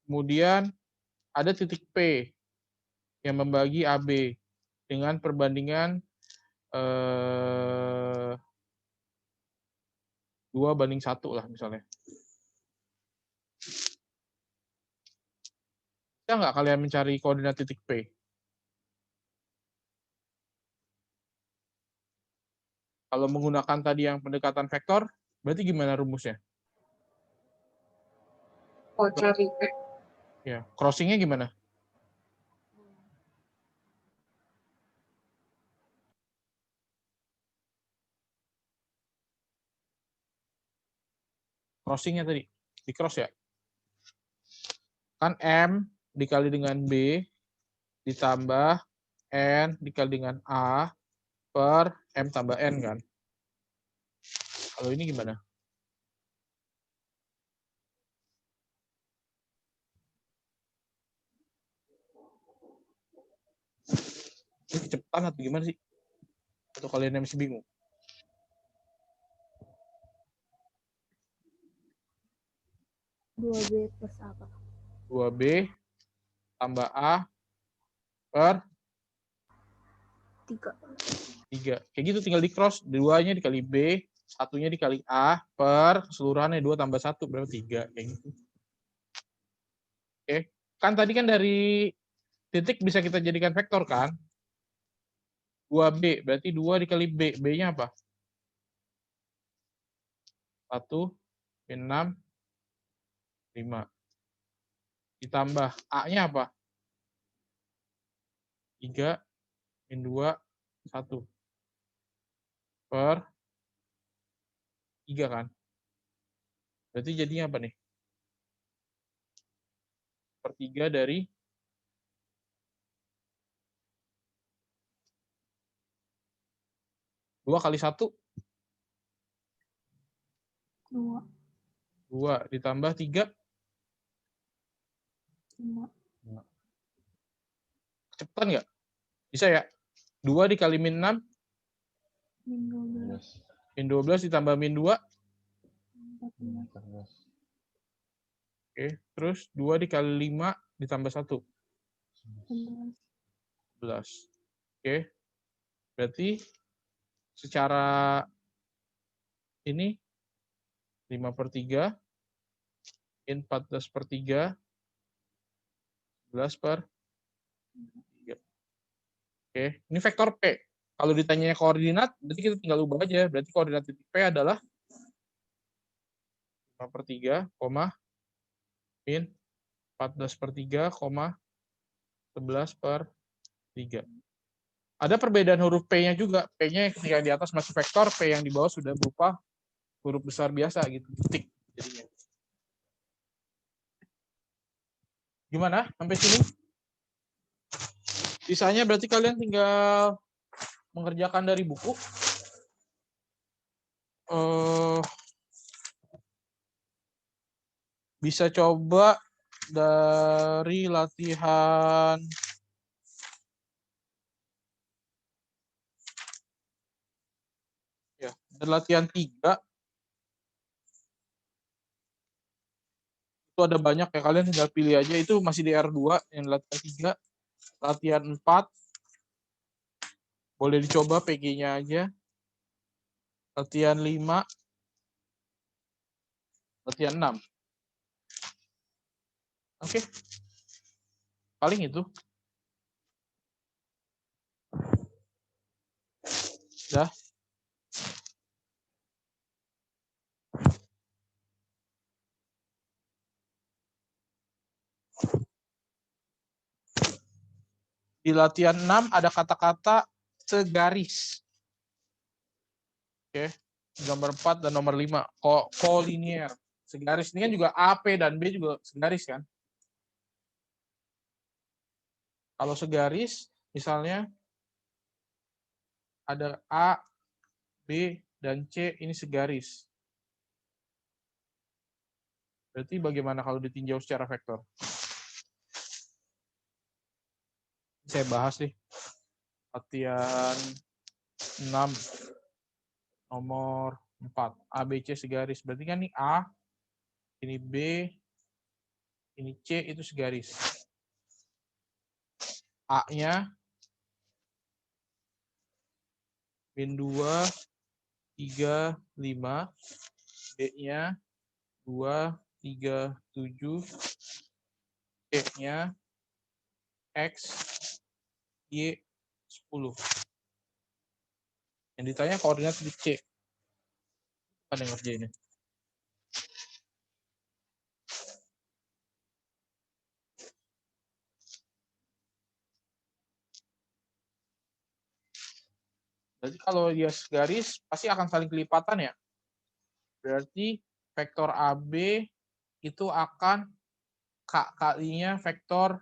S1: Kemudian ada titik P yang membagi AB dengan perbandingan 2:1 lah misalnya. Bisa nggak kalian mencari koordinat titik P? Kalau menggunakan tadi yang pendekatan vektor, berarti gimana rumusnya?
S2: Oh, cari P.
S1: Ya, crossing-nya gimana? crossingnya tadi, di cross ya. Kan M dikali dengan B ditambah N dikali dengan A per M tambah N kan. Kalau ini gimana? Ini kecepatan atau gimana sih? Atau kalian yang masih bingung?
S6: 2B plus apa?
S1: 2B tambah A per
S6: 3.
S1: 3. Kayak gitu tinggal di cross. 2-nya dikali B, 1-nya dikali A per keseluruhannya 2 tambah 1 berarti 3. Kayak gitu. Oke. Kan tadi kan dari titik bisa kita jadikan vektor kan? 2B berarti 2 dikali B. B-nya apa? 1, min 6, 5. Ditambah A-nya apa? 3, min 2, 1. Per 3 kan? Berarti jadinya apa nih? Per 3 dari 2 kali 1,
S6: 2.
S1: 2 ditambah 3,
S6: 5.
S1: kecepatan nggak? Bisa ya? 2 dikali min 6,
S6: Min 12.
S1: min 12 ditambah min 2.
S6: 14.
S1: Oke, terus 2 dikali 5 ditambah 1.
S6: 11.
S1: 11. Oke, berarti secara ini 5/3, min 14/3, 11/3. Oke, ini vektor P. Kalau ditanya koordinat, berarti kita tinggal ubah aja. Berarti koordinat titik P adalah 5/3, min 14/3, 11/3. Ada perbedaan huruf P-nya juga. P-nya ketika di atas masih vektor, P yang di bawah sudah berupa huruf besar biasa gitu, titik jadinya. Gimana sampai sini? Sisanya berarti kalian tinggal mengerjakan dari buku. Bisa coba dari latihan ya, dari latihan 3 itu ada banyak ya, kalian tinggal pilih aja, itu masih di R2 yang latihan 3. Latihan 4 boleh dicoba PG-nya aja. Latihan 5, latihan 6. Oke. Paling itu. Dah. Di latihan 6 ada kata-kata segaris. Oke. Nomor 4 dan nomor 5. Kolinier. Segaris ini kan juga A, P, dan B juga segaris kan. Kalau segaris, misalnya ada A, B, dan C, ini segaris. Berarti bagaimana kalau ditinjau secara vektor? Saya bahas nih. Latihan 6, nomor 4. A, B, C segaris. Berarti kan ini A, ini B, ini C, itu segaris. A-nya min 2, 3, 5. B-nya 2, 3, 7. C-nya X, Y, 10. Yang ditanya koordinat di C. Apa yang ngerjainnya? Berarti kalau dia segaris, pasti akan saling kelipatan ya. Berarti vektor AB itu akan K kalinya vektor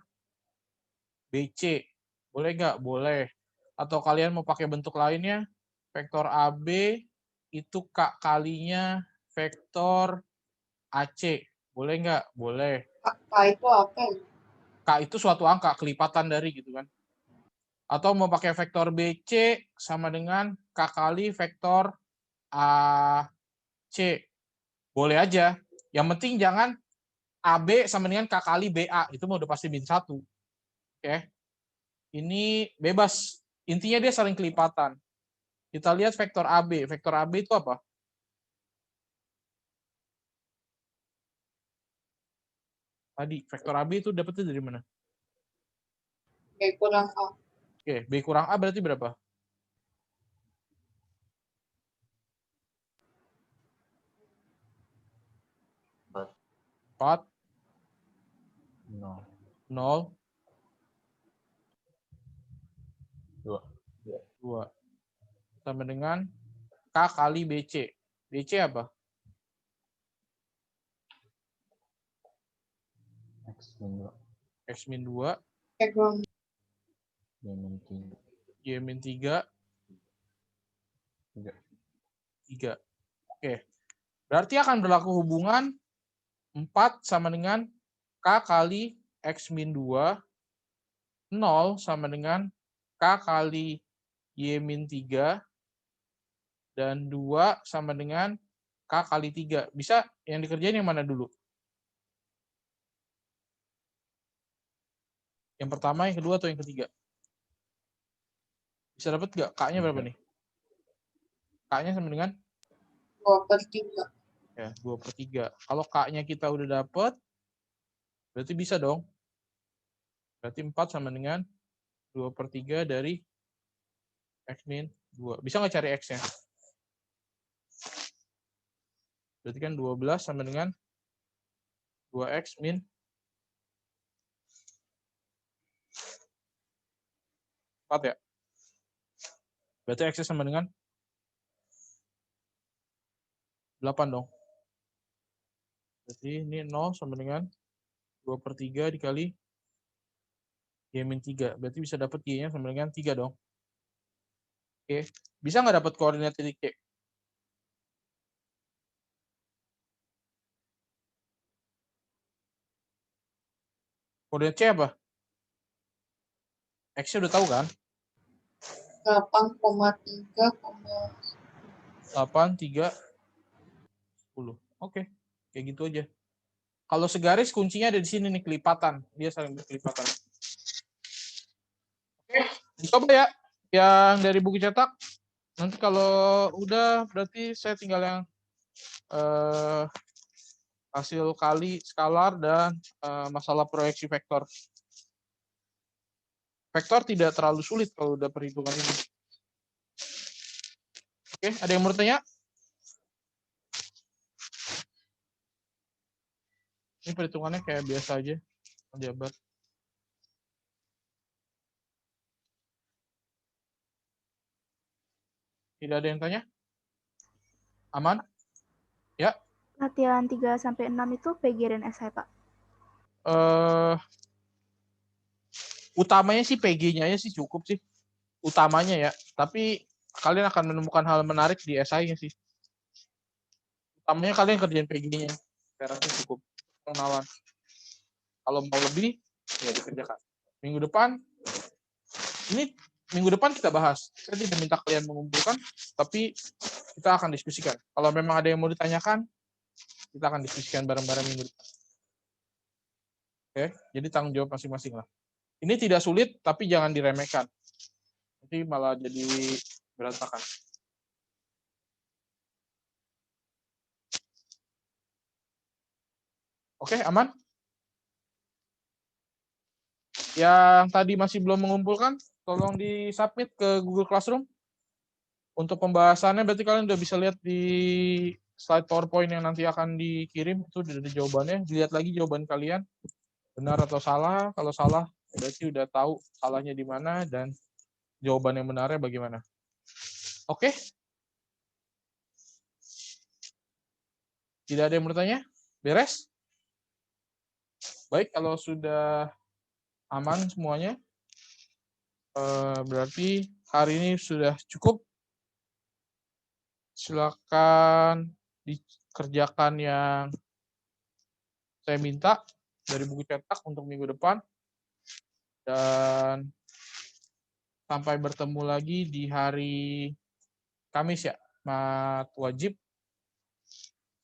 S1: BC. Boleh nggak? Boleh. Atau kalian mau pakai bentuk lainnya, vektor AB itu K kalinya vektor AC. Boleh nggak? Boleh.
S2: K itu apa?
S1: K itu suatu angka, kelipatan dari gitu kan. Atau mau pakai vektor BC sama dengan K kali vektor AC. Boleh aja. Yang penting jangan AB sama dengan K kali BA. Itu mau udah pasti min 1. Oke. Ini bebas. Intinya dia saling kelipatan. Kita lihat vektor AB. Vektor AB itu apa? Tadi, vektor AB itu dapetnya dari mana?
S2: B kurang A.
S1: Oke, B kurang A berarti berapa? 4,
S3: 0,
S1: 0,
S3: 2.
S1: 2. Sama dengan K kali BC. BC apa?
S3: X min 2.
S1: X min 2,
S2: Background.
S3: Y min 3.
S1: Y min 3,
S3: 3.
S1: 3. Oke. Berarti akan berlaku hubungan 4 sama dengan K kali X min 2, 0 sama dengan K kali Y min 3, dan 2 sama dengan K kali 3. Bisa yang dikerjain yang mana dulu? Yang pertama, yang kedua, atau yang ketiga? Bisa dapat nggak? K-nya berapa nih? K-nya sama dengan?
S2: 2/3.
S1: Ya, 2/3. Kalau K-nya kita udah dapat, berarti bisa dong. Berarti 4 sama dengan 2/3 dari X min 2. Bisa nggak cari X-nya? Berarti kan 12 sama dengan 2X min 4 ya? Berarti X-nya sama dengan 8 dong. Berarti ini 0 sama dengan 2/3 dikali Y min 3. Berarti bisa dapat Y-nya sama dengan 3 dong. Oke. Bisa nggak dapat koordinat titik Y? Koordinat C apa? X-nya udah tahu kan?
S2: 8,3,
S1: 8, 3, 10. Oke. Kayak gitu aja. Kalau segaris kuncinya ada di sini nih, kelipatan. Dia saling berkelipatan. Oke. Dicoba ya. Yang dari buku cetak. Nanti kalau udah berarti saya tinggal yang hasil kali skalar dan masalah proyeksi vektor. Vektor tidak terlalu sulit kalau udah perhitungan ini. Oke, ada yang mau tanya? Ini perhitungannya kayak biasa aja, aljabar. Tidak ada yang tanya? Aman? Ya.
S6: Latihan 3-6 itu PG dan SI, Pak.
S1: Utamanya sih PG-nya sih cukup sih. Utamanya ya. Tapi kalian akan menemukan hal menarik di SI-nya sih. Utamanya kalian kerjain PG-nya. Saya rasa cukup. Pengenalan. Kalau mau lebih, ya dikerjakan. Minggu depan kita bahas. Saya tidak minta kalian mengumpulkan, tapi kita akan diskusikan. Kalau memang ada yang mau ditanyakan, kita akan diskusikan bareng-bareng minggu depan. Oke, jadi tanggung jawab masing-masing lah. Ini tidak sulit, tapi jangan diremehkan. Nanti malah jadi berantakan. Oke, aman? Yang tadi masih belum mengumpulkan, tolong di-submit ke Google Classroom. Untuk pembahasannya berarti kalian udah bisa lihat di slide PowerPoint yang nanti akan dikirim, itu udah ada jawabannya. Dilihat lagi jawaban kalian, benar atau salah. Kalau salah, berarti udah tahu salahnya di mana dan jawaban yang benarnya bagaimana. Oke? Tidak ada yang bertanya? Beres? Baik, kalau sudah aman semuanya, berarti hari ini sudah cukup. Silakan dikerjakan yang saya minta dari buku cetak untuk minggu depan. Dan sampai bertemu lagi di hari Kamis ya, mat wajib.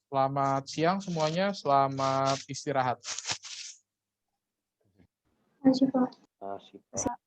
S1: Selamat siang semuanya, selamat istirahat.
S3: Masih, Pak.